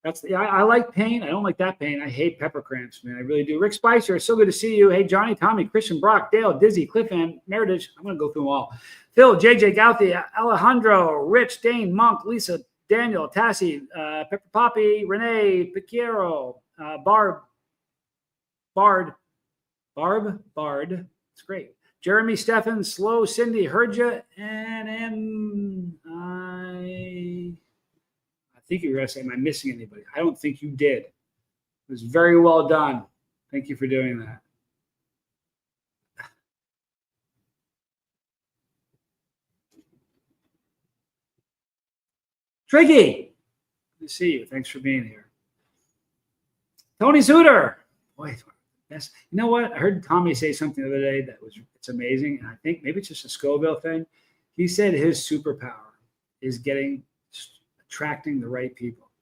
I like pain. I don't like that pain. I hate pepper cramps, man. I really do. Rick Spicer, it's so good to see you. Hey, Johnny, Tommy, Christian, Brock, Dale, Dizzy, Cliff, and Meredith. I'm going to go through them all. Phil, JJ, Gouthie, Alejandro, Rich, Dane, Monk, Lisa, Daniel, Tassie, Pepper Poppy, Renee, Piquero, Bard. It's great. Jeremy, Stefan, Slow, Cindy, heard you, and I think you were going to say, am I missing anybody? I don't think you did. It was very well done. Thank you for doing that. Tricky, good to see you. Thanks for being here. Tony Suter. Boy, yes. You know what? I heard Tommy say something the other day it's amazing. And I think maybe it's just a Scoville thing. He said his superpower is attracting the right people.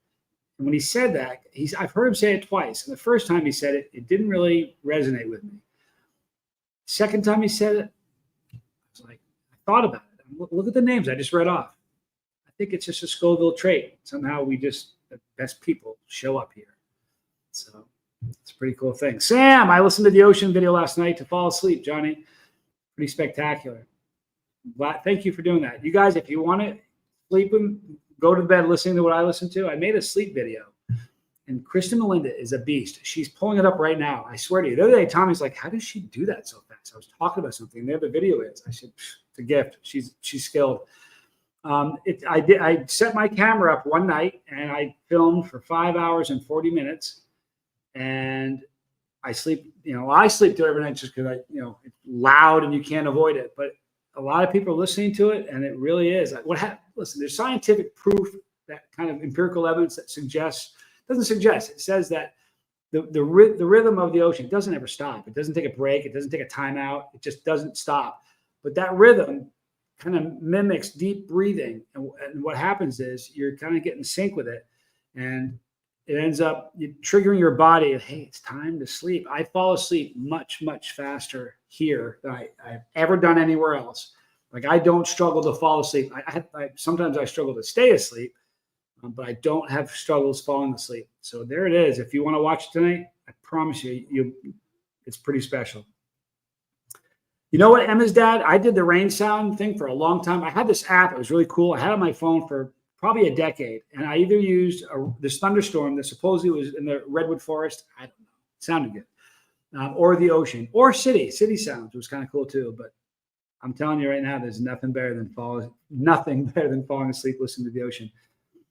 And when he said that, I've heard him say it twice. And the first time he said it, it didn't really resonate with me. Second time he said it, I was like, I thought about it. Look at the names I just read off. I think it's just a Scoville trait. Somehow the best people show up here. So it's a pretty cool thing. Sam, I listened to the ocean video last night to fall asleep, Johnny. Pretty spectacular. Thank you for doing that. You guys, if you want to sleep and go to bed listening to what I listen to, I made a sleep video. And Kristen Melinda is a beast. She's pulling it up right now. I swear to you. The other day, Tommy's like, how does she do that so fast? I was talking about something. And there the video is. I said, it's a gift. She's skilled. I set my camera up one night and I filmed for 5 hours and 40 minutes. And I sleep, I sleep through every night just because it's loud and you can't avoid it. But a lot of people are listening to it, and it really is. Listen, there's scientific proof, that kind of empirical evidence that doesn't suggest. It says that the rhythm of the ocean doesn't ever stop. It doesn't take a break. It doesn't take a timeout. It just doesn't stop. But that rhythm kind of mimics deep breathing. And what happens is you're kind of getting in sync with it. And it ends up triggering your body. Hey, it's time to sleep. I fall asleep much, much faster here than I've ever done anywhere else. Like, I don't struggle to fall asleep. Sometimes I struggle to stay asleep, but I don't have struggles falling asleep. So there it is. If you want to watch it tonight, I promise you, it's pretty special. You know what, Emma's dad? I did the rain sound thing for a long time. I had this app. It was really cool. I had it on my phone for probably a decade. And I either used this thunderstorm that supposedly was in the redwood forest. I don't know. It sounded good. Or the ocean. Or city. City sounds was kind of cool too. But I'm telling you right now, there's nothing better than falling asleep listening to the ocean.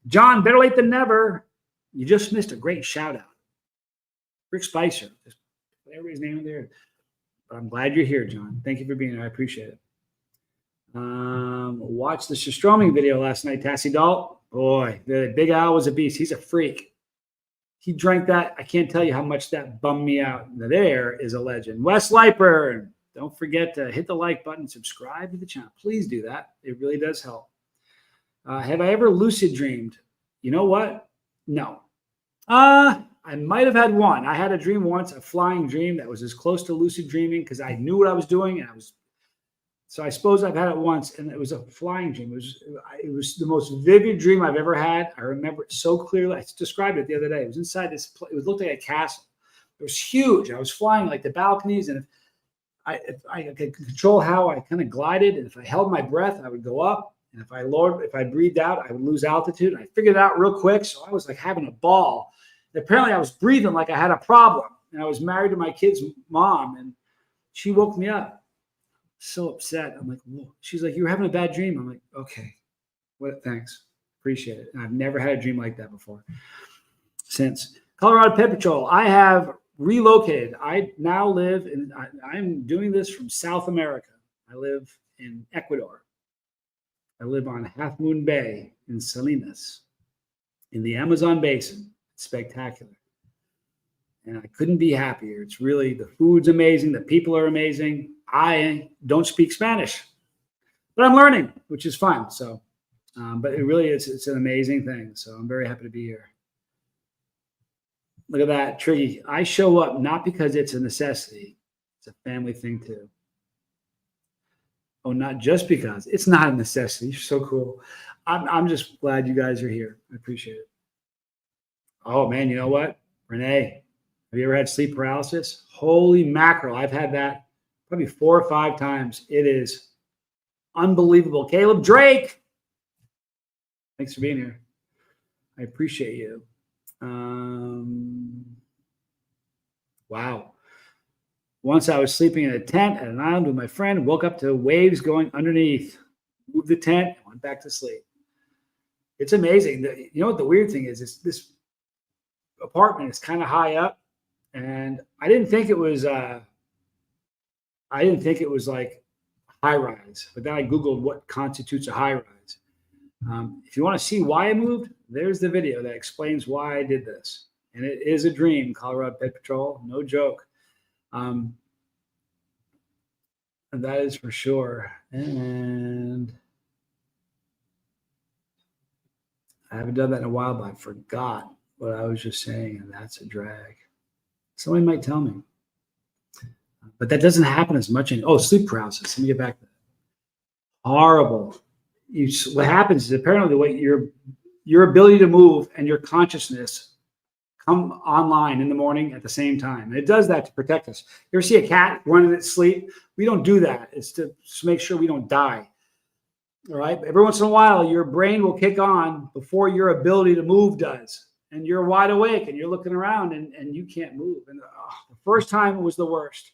John, better late than never. You just missed a great shout out. Rick Spicer. Just put everybody's name in there. But I'm glad you're here, John. Thank you for being here. I appreciate it. Watched the Shostroming video last night, Tassie Dalt. Boy, the Big Al was a beast. He's a freak. He drank that. I can't tell you how much that bummed me out. There is a legend. Wes Leiper. Don't forget to hit the like button, subscribe to the channel. Please do that. It really does help. Have I ever lucid dreamed? You know what? No. I might have had one. I had a dream once, a flying dream that was as close to lucid dreaming because I knew what I was doing, and so I suppose I've had it once, and it was a flying dream. It was the most vivid dream I've ever had. I remember it so clearly. I described it the other day. It was inside this place. It looked like a castle. It was huge. I was flying like the balconies, and if I could control how I kind of glided, and if I held my breath, I would go up, and if I breathed out, I would lose altitude. And I figured it out real quick, so I was like having a ball. And apparently, I was breathing like I had a problem, and I was married to my kid's mom, and she woke me up. So upset. I'm like, whoa. She's like, you were having a bad dream. I'm like, okay. Thanks. Appreciate it. And I've never had a dream like that before. Since Colorado Pet Patrol, I have relocated. I now live I'm doing this from South America. I live in Ecuador. I live on Half Moon Bay in Salinas in the Amazon basin. It's spectacular. And I couldn't be happier. It's really, the food's amazing. The people are amazing. I don't speak Spanish, but I'm learning, which is fun. So, but it really is, it's an amazing thing. So I'm very happy to be here. Look at that, Triggy. I show up not because it's a necessity. It's a family thing too. Oh, not just because. It's not a necessity. You're so cool. I'm just glad you guys are here. I appreciate it. Oh, man, you know what? Renee, have you ever had sleep paralysis? Holy mackerel. I've had that probably 4 or 5 times. It is unbelievable. Caleb Drake, thanks for being here. I appreciate you. Wow. Once I was sleeping in a tent at an island with my friend, woke up to waves going underneath, moved the tent, and went back to sleep. It's amazing. You know what the weird thing is this apartment is kind of high up, and I didn't think it was like high rise, but then I Googled what constitutes a high rise. If you want to see why I moved, there's the video that explains why I did this. And it is a dream, Colorado Pet Patrol, no joke. And that is for sure. And I haven't done that in a while, but I forgot what I was just saying, and that's a drag. Somebody might tell me. But that doesn't happen as much. Sleep paralysis. Let me get back to that. Horrible. What happens is apparently the way your ability to move and your consciousness come online in the morning at the same time. And it does that to protect us. You ever see a cat running in its sleep? We don't do that. It's to make sure we don't die. All right. Every once in a while, your brain will kick on before your ability to move does. and you're wide awake and you're looking around and you can't move. And the first time was the worst.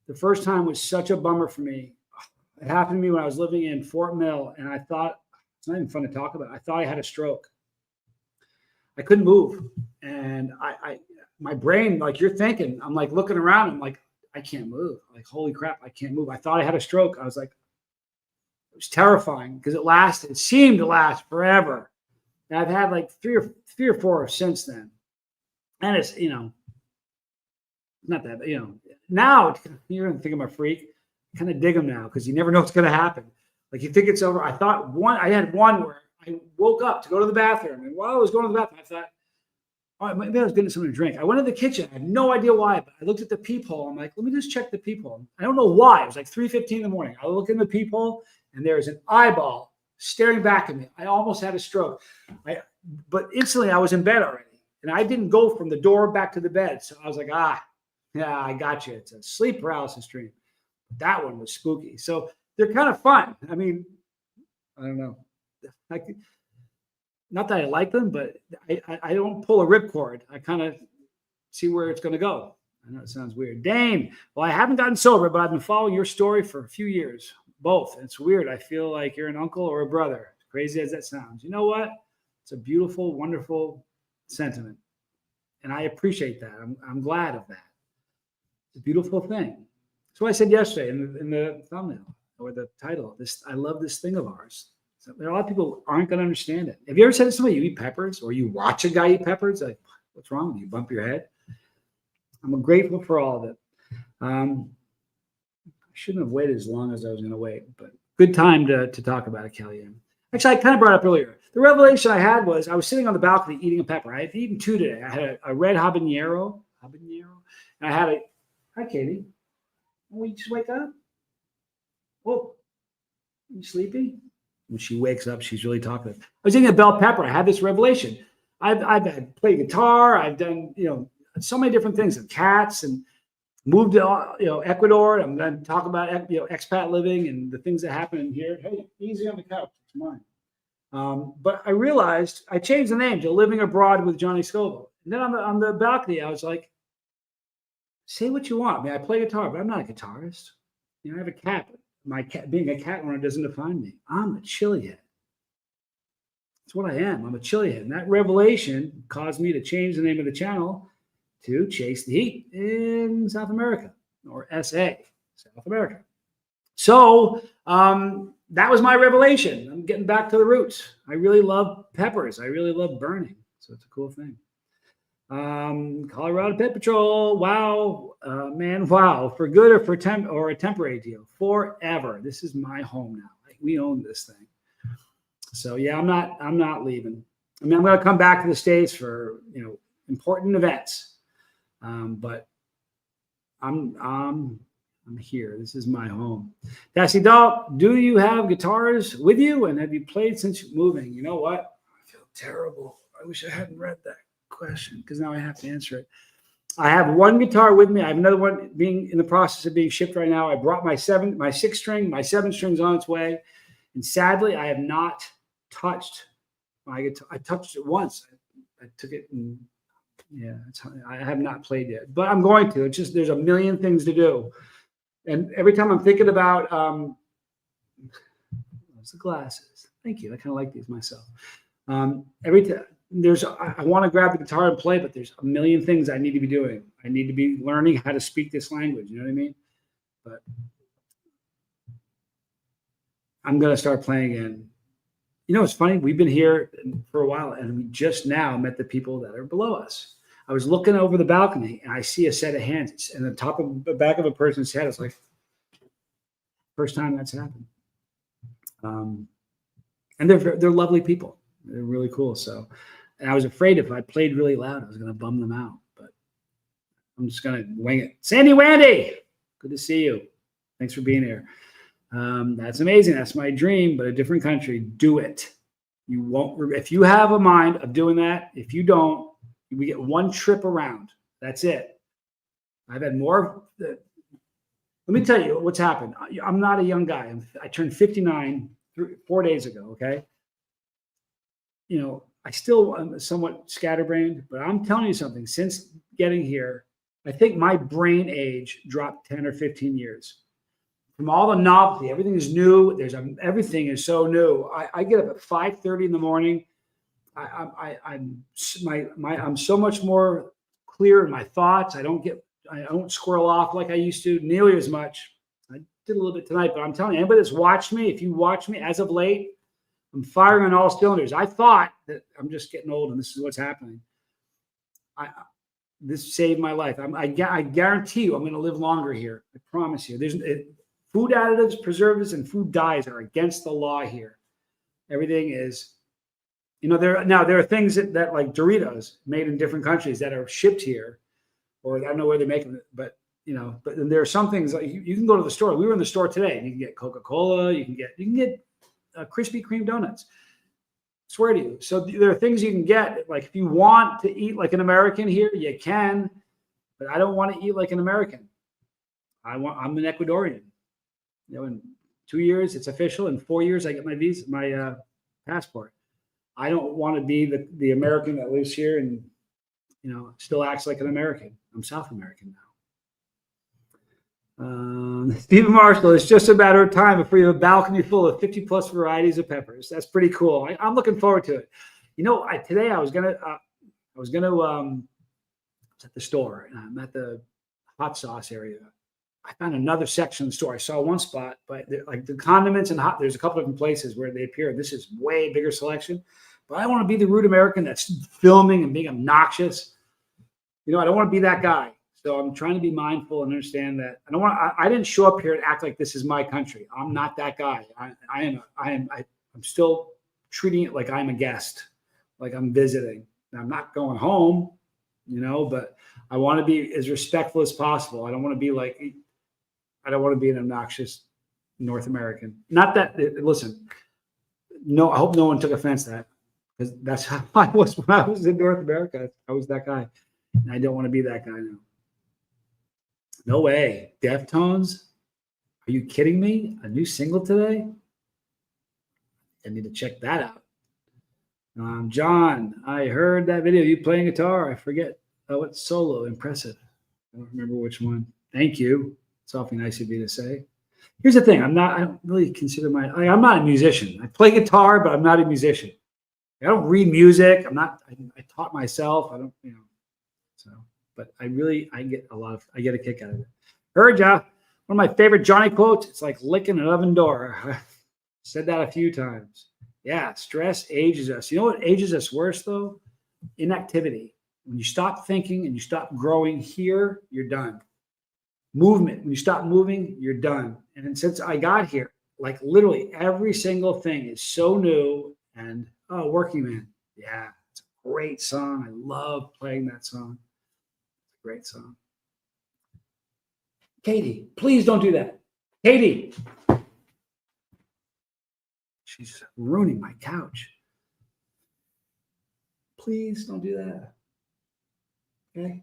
The first time was such a bummer for me. It happened to me when I was living in Fort Mill, and I thought, it's not even fun to talk about. I thought I had a stroke. I couldn't move. And my brain, like you're thinking, I'm like looking around. I'm like, I can't move. Like, holy crap, I can't move. I thought I had a stroke. I was like, it was terrifying because it seemed to last forever. And I've had like three or four since then. And it's, not that, now you're going to think I'm a freak. Kind of dig them now because you never know what's going to happen. Like you think it's over. I had one where I woke up to go to the bathroom. And while I was going to the bathroom, I thought, all right, maybe I was getting something to drink. I went to the kitchen. I had no idea why, but I looked at the peephole. I'm like, let me just check the peephole. I don't know why. It was like 3:15 in the morning. I look in the peephole, and there's an eyeball staring back at me. I almost had a stroke. But instantly, I was in bed already. And I didn't go from the door back to the bed. So I was like, yeah, I got you. It's a sleep paralysis dream. That one was spooky. So they're kind of fun. I mean, I don't know. Not that I like them, but I don't pull a ripcord. I kind of see where it's going to go. I know it sounds weird. Dane, well, I haven't gotten sober, but I've been following your story for a few years. Both. It's weird. I feel like you're an uncle or a brother. Crazy as that sounds. You know what? It's a beautiful, wonderful sentiment. And I appreciate that. I'm glad of that. It's a beautiful thing. That's what I said yesterday in the thumbnail or the title. I love this thing of ours. So there are a lot of people who aren't going to understand it. Have you ever said to somebody you eat peppers or you watch a guy eat peppers? Like, what's wrong with you? Bump your head? I'm grateful for all of it. I shouldn't have waited as long as I was going to wait, but good time to talk about it, Kellyanne. Actually, I kind of brought it up earlier. The revelation I had was I was sitting on the balcony eating a pepper. I had eaten two today. I had a red habanero, and I had hi, Katie. We just wake up? Oh, you sleepy? When she wakes up, she's really talkative. I was eating a bell pepper. I had this revelation. I've played guitar. I've done, so many different things and cats and moved to, Ecuador. I'm going to talk about, expat living and the things that happen in here. Hey, easy on the couch. It's mine. But I realized I changed the name to Living Abroad with Johnny Scoville. And then on the balcony, I was like, say what you want. I mean, I play guitar, but I'm not a guitarist. I have a cat. My cat, being a cat owner doesn't define me. I'm a chilihead. That's what I am. I'm a chilihead. And that revelation caused me to change the name of the channel to Chase the Heat in South America, or SA, South America. So that was my revelation. I'm getting back to the roots. I really love peppers. I really love burning. So it's a cool thing. Colorado Pet Patrol. Wow, man. Wow. For good or a temporary deal. Forever. This is my home now. Like, we own this thing. So yeah, I'm not leaving. I mean, I'm going to come back to the States for, important events. But I'm here. This is my home. Dassie Doll, do you have guitars with you? And have you played since moving? You know what? I feel terrible. I wish I hadn't read that question because now I have to answer it. I have one guitar with me. I have another one being in the process of being shipped right now. I brought my 6 string, my 7 strings on its way. And sadly, I have not touched my guitar. I touched it once. I took it and I have not played yet, but I'm going to. It's just, there's a million things to do. And every time I'm thinking about, the glasses. Thank you. I kind of like these myself. Every time I want to grab the guitar and play, but there's a million things I need to be doing. I need to be learning how to speak this language. You know what I mean? But I'm going to start playing again. It's funny. We've been here for a while, and we just now met the people that are below us. I was looking over the balcony, and I see a set of hands, and the back of a person's head. It's like first time that's happened. And they're lovely people. They're really cool. So, and I was afraid if I played really loud, I was going to bum them out. But I'm just going to wing it. Sandy Wandy, good to see you. Thanks for being here. That's amazing. That's my dream, but a different country. Do it. You won't. If you have a mind of doing that, if you don't, we get one trip around. That's it. I've had more. Let me tell you what's happened. I'm not a young guy. I turned 59 4 days ago. Okay. I still am somewhat scatterbrained, but I'm telling you something. Since getting here, I think my brain age dropped 10 or 15 years. From all the novelty, everything is new. Everything is so new. I get up at 5:30 in the morning. I'm so much more clear in my thoughts. I don't squirrel off like I used to nearly as much. I did a little bit tonight, but I'm telling you, anybody that's watched me, if you watch me as of late, I'm firing on all cylinders. I thought that I'm just getting old and this is what's happening. This saved my life. I guarantee you I'm going to live longer here. I promise you. Food additives, preservatives, and food dyes are against the law here. Everything is, there are things that like Doritos made in different countries that are shipped here, or I don't know where they're making it, but there are some things like you can go to the store. We were in the store today and you can get Coca-Cola, you can get Krispy Kreme donuts. Swear to you. So there are things you can get. Like if you want to eat like an American here, you can, but I don't want to eat like an American. I'm an Ecuadorian. In 2 years it's official. In 4 years I get my visa, my passport. I don't want to be the American that lives here and still acts like an American. I'm South American now. Stephen Marshall, it's just a matter of time before you have a balcony full of 50 plus varieties of peppers. That's pretty cool. I'm looking forward to it. Today I was gonna at the store and I'm at the hot sauce area. I found another section of the store. I saw one spot, but like the condiments and there's a couple of different places where they appear. This is way bigger selection, but I want to be the rude American that's filming and being obnoxious. I don't want to be that guy. So I'm trying to be mindful and understand that I didn't show up here and act like this is my country. I'm not that guy. I'm still treating it like I'm a guest, like I'm visiting. Now, I'm not going home, but I want to be as respectful as possible. I don't want to be an obnoxious North American. Not that, listen, no, I hope no one took offense to that because that's how I was when I was in North America. I was that guy. And I don't want to be that guy now. No way. Deftones? Are you kidding me? A new single today? I need to check that out. John, I heard that video. You playing guitar? I forget. Oh, it's solo. Impressive. I don't remember which one. Thank you. It's awfully nice of you to say. Here's the thing. I don't really consider I'm not a musician. I play guitar, but I'm not a musician. I don't read music. I taught myself. I don't, so, but I get a kick out of it. Heard ya. One of my favorite Johnny quotes. It's like licking an oven door. I've said that a few times. Yeah. Stress ages us. You know what ages us worse though? Inactivity. When you stop thinking and you stop growing here, you're done. Movement. When you stop moving, you're done. And since I got here, like literally every single thing is so new and Working Man. Yeah. It's a great song. I love playing that song. It's a great song. Katie, please don't do that. Katie. She's ruining my couch. Please don't do that. Okay.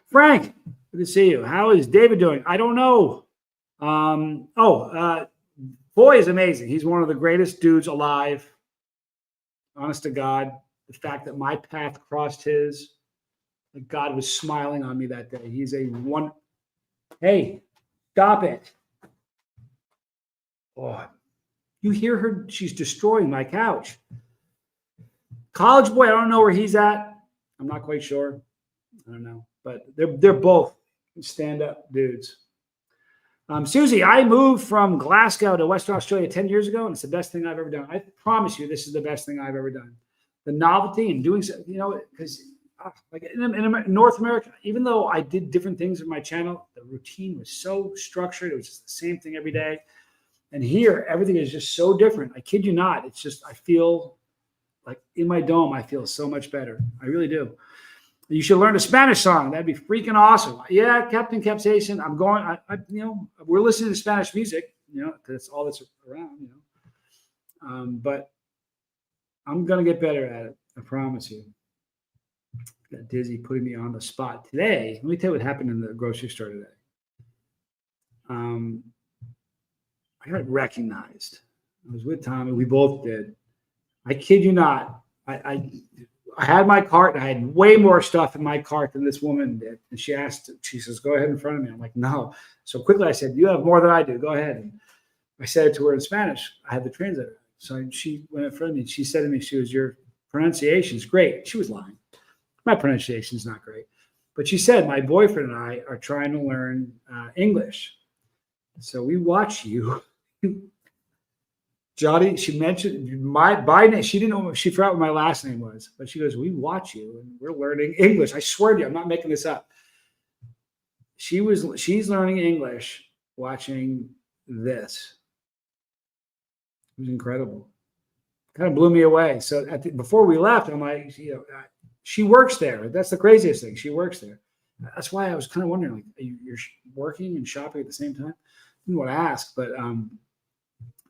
Frank, good to see you. How is David doing? I don't know. Boy is amazing. He's one of the greatest dudes alive. Honest to God, the fact that my path crossed his, that God was smiling on me that day. He's a one. Hey, stop it. Oh, you hear her? She's destroying my couch. College boy, I don't know where he's at. I'm not quite sure. I don't know, but they're both stand-up dudes. Susie, I moved from Glasgow to Western Australia 10 years ago, and it's the best thing I've ever done. I promise you, this is the best thing I've ever done. The novelty and doing so, because like in North America, even though I did different things in my channel, the routine was so structured. It was just the same thing every day. And here, everything is just so different. I kid you not. It's just, I feel like in my dome, I feel so much better. I really do. You should learn a Spanish song. That'd be freaking awesome. Yeah, Captain Capsaicin. I'm going, we're listening to Spanish music, because it's all that's around, but I'm going to get better at it. I promise you. Got Dizzy putting me on the spot today. Let me tell you what happened in the grocery store today. I got recognized. I was with Tommy. We both did. I kid you not. I had my cart and I had way more stuff in my cart than this woman did. And she says, go ahead in front of me. I'm like, no. So quickly I said, you have more than I do. Go ahead. And I said it to her in Spanish. I had the translator. So she went in front of me and she said to me, your pronunciation is great. She was lying. My pronunciation is not great. But she said, my boyfriend and I are trying to learn English. So we watch you. Johnny, she mentioned by name. She didn't know, she forgot what my last name was, but she goes, we watch you and we're learning English. I swear to you, I'm not making this up. She's learning English watching this. It was incredible. Kind of blew me away. So before we left, I'm like, she works there. That's the craziest thing. She works there. That's why I was kind of wondering, like, you're working and shopping at the same time? I didn't want to ask, but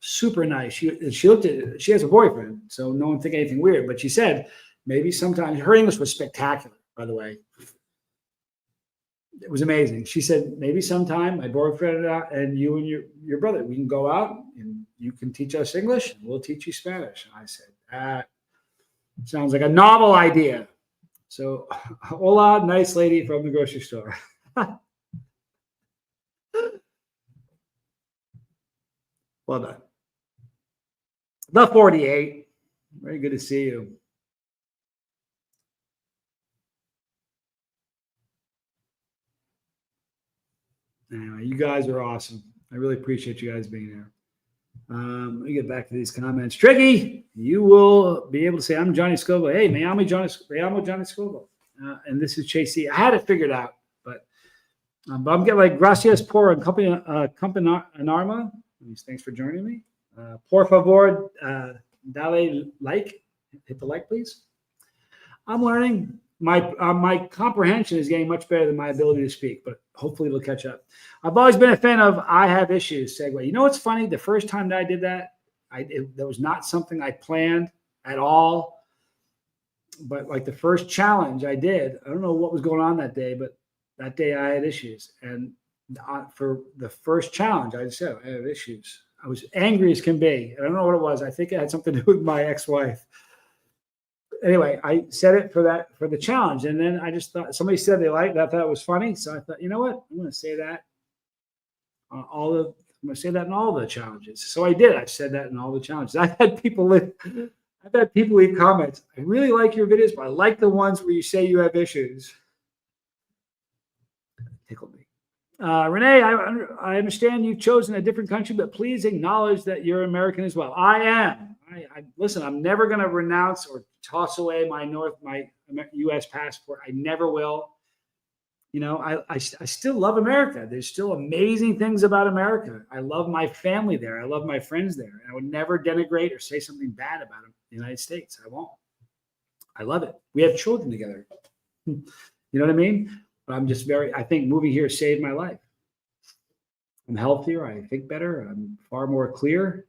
super nice. She looked at it. She has a boyfriend, so no one think anything weird. But she said maybe sometimes her English was spectacular, by the way. It was amazing. She said maybe sometime my boyfriend and you and your brother, we can go out and you can teach us English and we'll teach you Spanish. And I said, that sounds like a novel idea. So, hola, nice lady from the grocery store. Well done. The 48. Very good to see you. Anyway, you guys are awesome. I really appreciate you guys being here. Let me get back to these comments. Tricky, you will be able to say, I'm Johnny Scoville. Hey, me llamo Johnny Scoville. And this is Chase C. I had it figured out, but I'm getting like, gracias por acompañarme. Thanks for joining me. Por favor, dale like. Hit the like, please. I'm learning. My comprehension is getting much better than my ability to speak, but hopefully it'll catch up. I've always been a fan of I have issues segue. You know what's funny? The first time that I did that, that was not something I planned at all. But like the first challenge I did, I don't know what was going on that day, but that day I had issues. And for the first challenge, I said I have issues. I was angry as can be. I don't know what it was. I think it had something to do with my ex-wife. Anyway, I said it for the challenge, and then I just thought somebody said they liked that. I thought it was funny, so I thought, you know what, I'm going to say that I'm going to say that in all the challenges. So I did. I said that in all the challenges. I've had people leave comments. I really like your videos, but I like the ones where you say you have issues. Tickled me. Renee, I understand you've chosen a different country, but please acknowledge that you're American as well. I am. Listen, I'm never going to renounce or toss away my U.S. passport. I never will. You know, I still love America. There's still amazing things about America. I love my family there. I love my friends there. And I would never denigrate or say something bad about the United States. I won't. I love it. We have children together. You know what I mean? But I'm just I think moving here saved my life. I'm healthier. I think better. I'm far more clear.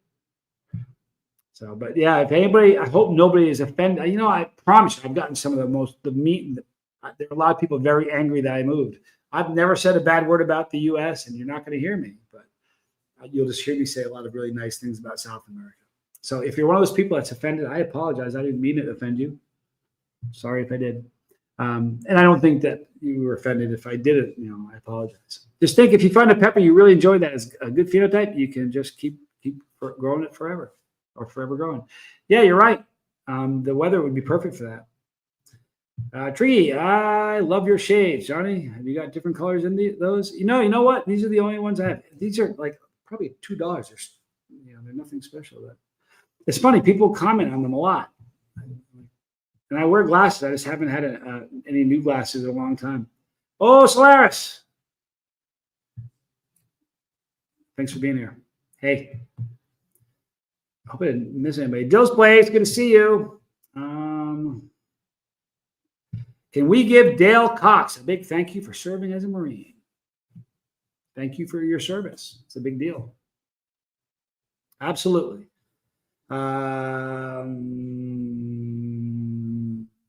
So, but yeah, if anybody, I hope nobody is offended. You know, I promise you, I've gotten some of the meat. There are a lot of people very angry that I moved. I've never said a bad word about the U.S., and you're not going to hear me, but you'll just hear me say a lot of really nice things about South America. So if you're one of those people that's offended, I apologize. I didn't mean to offend you. Sorry if I did. And I don't think that you were offended. If I did it, I apologize. Just think, if you find a pepper you really enjoy that is a good phenotype, you can just keep growing it forever, or forever growing. Yeah, you're right. The weather would be perfect for that. Tree, I love your shades, Johnny. Have you got different colors in those? You know what? These are the only ones I have. These are like probably $2. They're nothing special. But it's funny. People comment on them a lot. And I wear glasses. I just haven't had any new glasses in a long time. Oh, Solaris. Thanks for being here. Hey. Hope I didn't miss anybody. Dill's Blaze, good to see you. Can we give Dale Cox a big thank you for serving as a Marine? Thank you for your service. It's a big deal. Absolutely.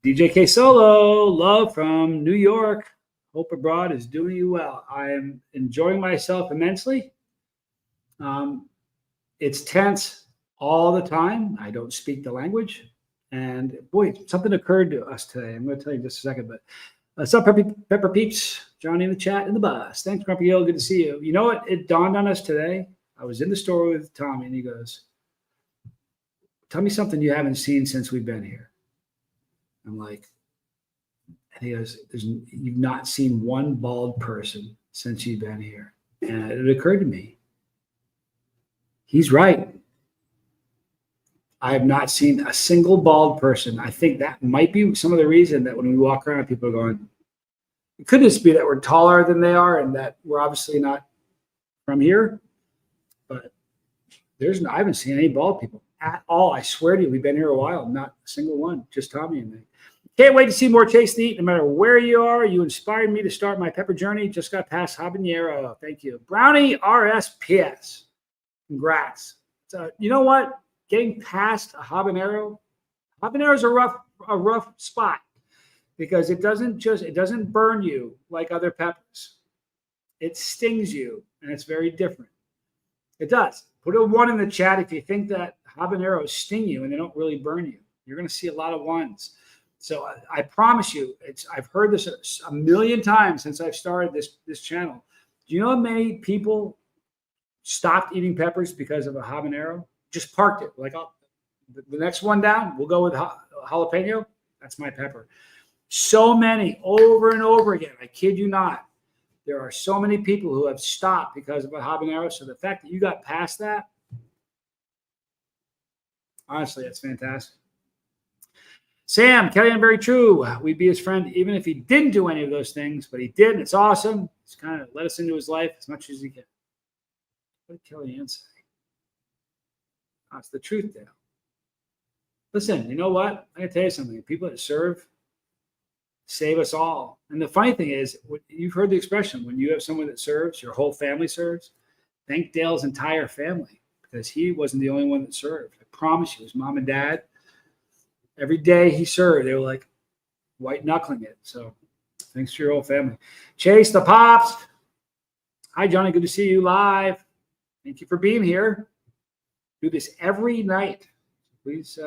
DJK Solo, love from New York. Hope abroad is doing you well. I am enjoying myself immensely. It's tense. all the time. I don't speak the language. And boy, something occurred to us today. I'm going to tell you in just a second, but what's up, Pepper Peeps? Johnny in the chat in the bus. Thanks, Grumpy Hill. Good to see you. You know what? It dawned on us today. I was in the store with Tommy, and he goes, "Tell me something you haven't seen since we've been here." I'm like, and he goes, "You've not seen one bald person since you've been here." And it occurred to me, he's right. I have not seen a single bald person. I think that might be some of the reason that when we walk around, people are going, it could just be that we're taller than they are and that we're obviously not from here. But I haven't seen any bald people at all. I swear to you, we've been here a while. Not a single one, just Tommy and me. Can't wait to see more Chase to Eat. No matter where you are, you inspired me to start my pepper journey. Just got past habanero. Thank you. Brownie RSPS. Congrats. So you know what? Getting past a habanero is a rough spot because it doesn't burn you like other peppers. It stings you, and it's very different. It does. Put a 1 in the chat if you think that habaneros sting you and they don't really burn you. You're going to see a lot of 1s. So I promise you, I've heard this a million times since I've started this channel. Do you know how many people stopped eating peppers because of a habanero? Just parked it. Like, oh, the next one down, we'll go with jalapeno. That's my pepper. So many over and over again. I kid you not. There are so many people who have stopped because of a habanero. So the fact that you got past that, honestly, that's fantastic. Sam, Kellyanne, very true. We'd be his friend even if he didn't do any of those things, but he did, and it's awesome. He's kind of let us into his life as much as he can. What did Kellyanne say? That's the truth, Dale. Listen, you know what? I'm going to tell you something. People that serve save us all. And the funny thing is, you've heard the expression, when you have someone that serves, your whole family serves. Thank Dale's entire family because he wasn't the only one that served. I promise you, his mom and dad, every day he served, they were like white knuckling it. So thanks to your whole family. Chase the Pops. Hi, Johnny. Good to see you live. Thank you for being here. Do this every night. Please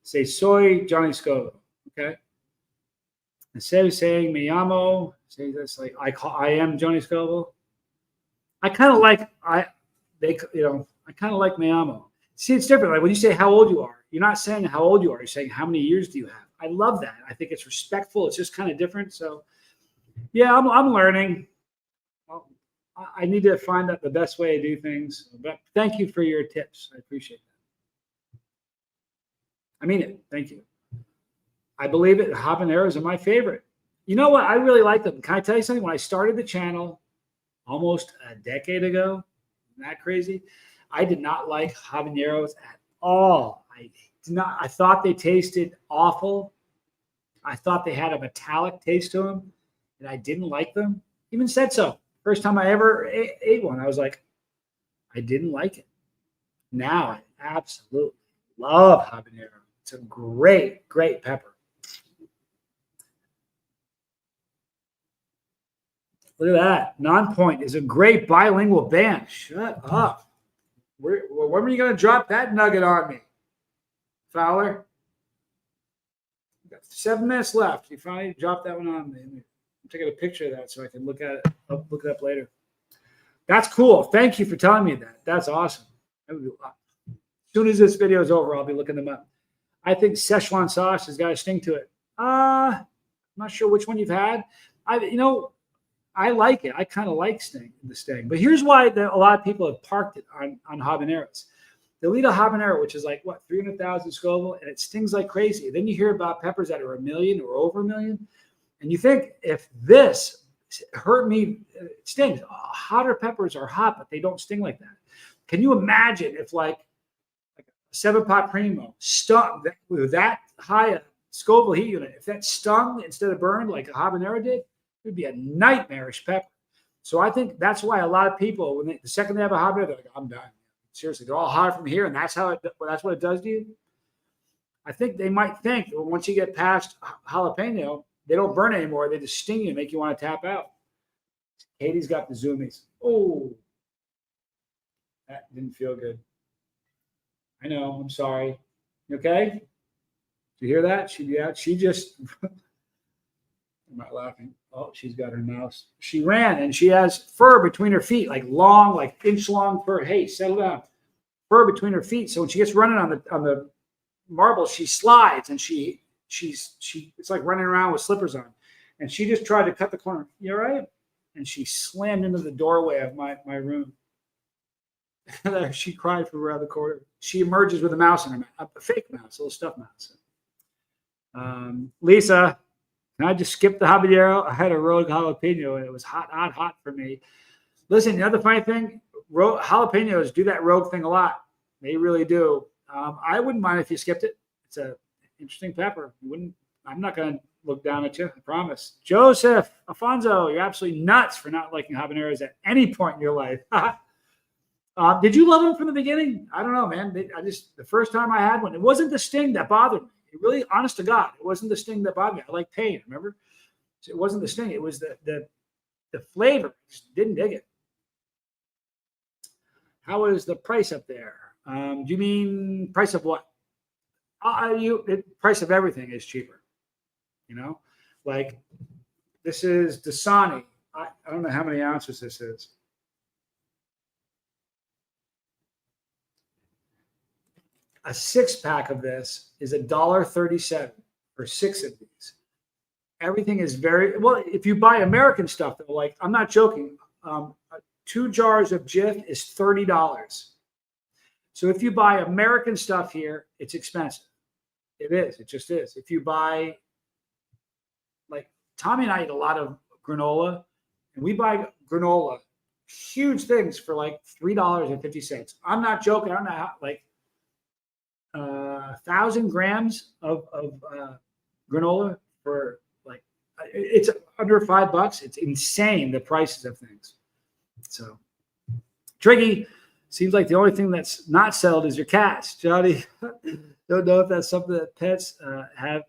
say soy Johnny Scoville. Okay. Instead of saying me llamo, say this like I am Johnny Scoville. I kind of like I kind of like me llamo. See, it's different. Like when you say how old you are, you're not saying how old you are. You're saying how many years do you have. I love that. I think it's respectful. It's just kind of different. So yeah, I'm learning. I need to find out the best way to do things. But thank you for your tips. I appreciate that. I mean it. Thank you. I believe it. Habaneros are my favorite. You know what? I really like them. Can I tell you something? When I started the channel almost a decade ago, isn't that crazy? I did not like habaneros at all. I thought they tasted awful. I thought they had a metallic taste to them, and I didn't like them. Even said so. First time I ever ate one, I was like, I didn't like it. Now I absolutely love habanero. It's a great, great pepper. Look at that. Non-Point is a great bilingual band. Shut up. When were you going to drop that nugget on me, Fowler? We've got 7 minutes left. You finally dropped that one on me. I'm taking a picture of that so I can look at it. I'll look it up later. That's cool. Thank you for telling me that. That's awesome. As soon as this video is over, I'll be looking them up. I think Szechuan sauce has got a sting to it. I'm not sure which one you've had. I like it. I kind of like the sting. But here's why a lot of people have parked it on habaneros. They'll eat a habanero, which is like, 300,000 Scoville, and it stings like crazy. Then you hear about peppers that are 1 million or over 1 million. And you think, if this hurt me, it stings. Hotter peppers are hot, but they don't sting like that. Can you imagine if like a 7-pot Primo stung with that high a Scoville heat unit? If that stung instead of burned like a habanero did, it would be a nightmarish pepper. So I think that's why a lot of people, the second they have a habanero, they're like, I'm done. Seriously, they're all hot from here, and that's what it does to you. I think they might think that once you get past jalapeno, they don't burn anymore. They just sting you and make you want to tap out. Katie's got the zoomies. Oh, That didn't feel good. I know. I'm sorry. You okay? Did you hear that? She just. I'm not laughing. Oh, she's got her mouse. She ran and she has fur between her feet, like long, like inch long fur. Hey, settle down. Fur between her feet. So when she gets running on the marble, she slides and it's like running around with slippers on. And she just tried to cut the corner. You all right? And she slammed into the doorway of my room. She cried from around the corner. She emerges with a mouse in her mouth, a fake mouse, a little stuffed mouse. Lisa, can I just skip the habanero? I had a rogue jalapeno and it was hot for me. Listen, the other funny thing, jalapenos do that rogue thing a lot. They really do. I wouldn't mind if you skipped it. It's an interesting pepper. I'm not going to look down at you, I promise. Joseph, Alfonso, you're absolutely nuts for not liking habaneros at any point in your life. Did you love them from the beginning? I don't know, man. The first time I had one, it wasn't the sting that bothered me. It really, honest to God, it wasn't the sting that bothered me. I like pain, remember? So it wasn't the sting. It was the flavor. I just didn't dig it. How is the price up there? Do you mean price of what? Price of everything is cheaper. You know, like this is Dasani. I don't know how many ounces this is. A 6-pack of this is $1.37 for 6 of these. Everything is very well. If you buy American stuff, though, like I'm not joking, 2 jars of Jif is $30. So if you buy American stuff here, it's expensive. It is. It just is. If you buy, like Tommy and I eat a lot of granola, and we buy granola, huge things for like $3.50. I'm not joking. I don't know how, like 1,000 grams of granola for like, it's under $5. It's insane, the prices of things. So, Triggy, seems like the only thing that's not sold is your cats. Johnny, don't know if that's something that pets have.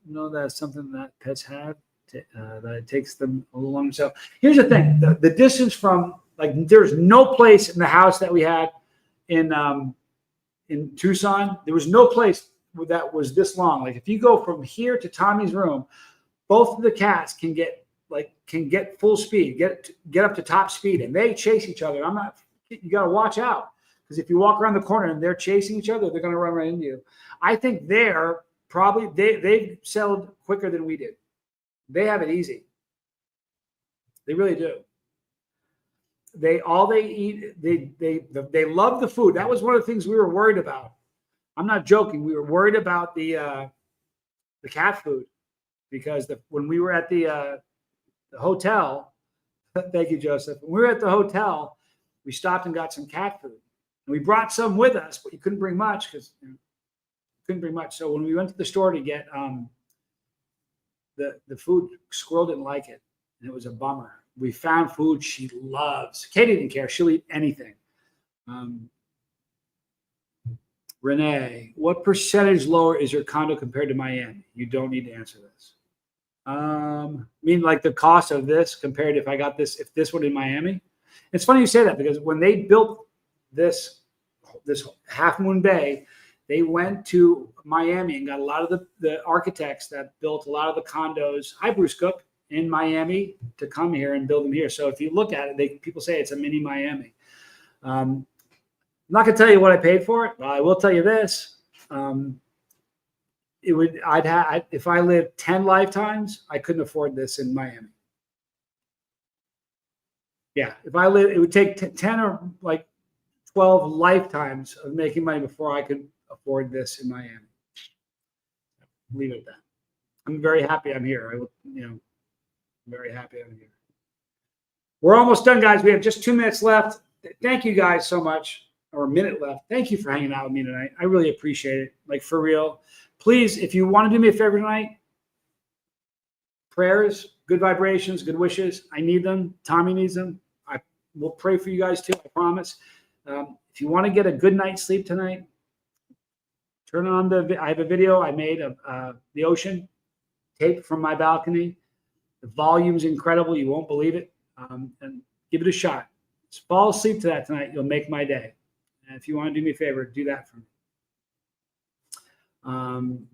Know that's something that pets have. That it takes them a little longer. So here's the thing: the distance from, like, there's no place in the house that we had in Tucson. There was no place that was this long. Like if you go from here to Tommy's room, both of the cats can get full speed, get up to top speed, and they chase each other. You got to watch out, because if you walk around the corner and they're chasing each other, they're going to run right into you. I think they settled quicker than we did. They have it easy. They really do. They eat, they love the food. That was one of the things we were worried about. I'm not joking. We were worried about the cat food, because when we were at the hotel, thank you, Joseph. When we were at the hotel, we stopped and got some cat food. And we brought some with us, but you couldn't bring much because couldn't bring much. So when we went to the store to get the food, Squirrel didn't like it, and it was a bummer. We found food she loves. Katie didn't care. She'll eat anything. Renee, what percentage lower is your condo compared to Miami? You don't need to answer this. I mean, like the cost of this compared if this one in Miami. It's funny you say that, because when they built this Half Moon Bay, they went to Miami and got a lot of the architects that built a lot of the condos. Hi, Bruce Cook, in Miami, to come here and build them here. So if you look at it, people say it's a mini Miami. I'm not going to tell you what I paid for it, but I will tell you this. If I lived 10 lifetimes, I couldn't afford this in Miami. Yeah, it would take 10 or like 12 lifetimes of making money before I could afford this in Miami. Leave it at that. I'm very happy I'm here. Very happy I'm here. We're almost done, guys. We have just 2 minutes left. Thank you guys so much, or a minute left. Thank you for hanging out with me tonight. I really appreciate it. Like, for real. Please, if you want to do me a favor tonight, prayers, good vibrations, good wishes. I need them. Tommy needs them. I will pray for you guys too, I promise. If you want to get a good night's sleep tonight, turn on I have a video I made of the ocean, taped from my balcony. The volume's incredible. You won't believe it. And give it a shot. Just fall asleep to that tonight. You'll make my day. And if you want to do me a favor, do that for me.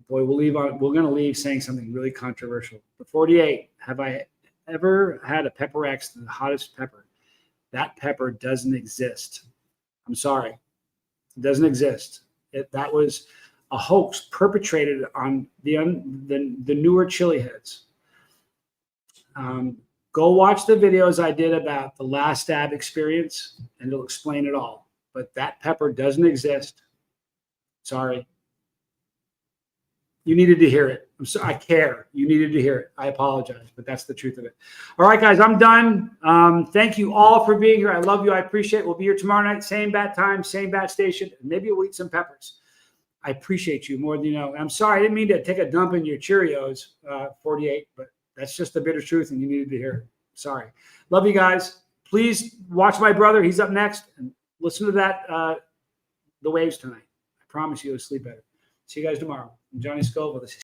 Boy, we're going to leave saying something really controversial. The 48, have I ever had a pepper X, the hottest pepper? That pepper doesn't exist. I'm sorry. It doesn't exist. That was a hoax perpetrated on the newer chili heads. Go watch the videos I did about the last stab experience, and it'll explain it all. But that pepper doesn't exist. Sorry. You needed to hear it. I care. You needed to hear it. I apologize, but that's the truth of it. All right, guys, I'm done. Thank you all for being here. I love you. I appreciate it. We'll be here tomorrow night, same bat time, same bat station. Maybe we'll eat some peppers. I appreciate you more than you know. I'm sorry. I didn't mean to take a dump in your Cheerios, 48, but that's just the bitter truth, and you needed to hear it. Sorry. Love you guys. Please watch my brother. He's up next. And listen to that, The Waves tonight. I promise you, you'll sleep better. See you guys tomorrow. I'm Johnny Scoville. This is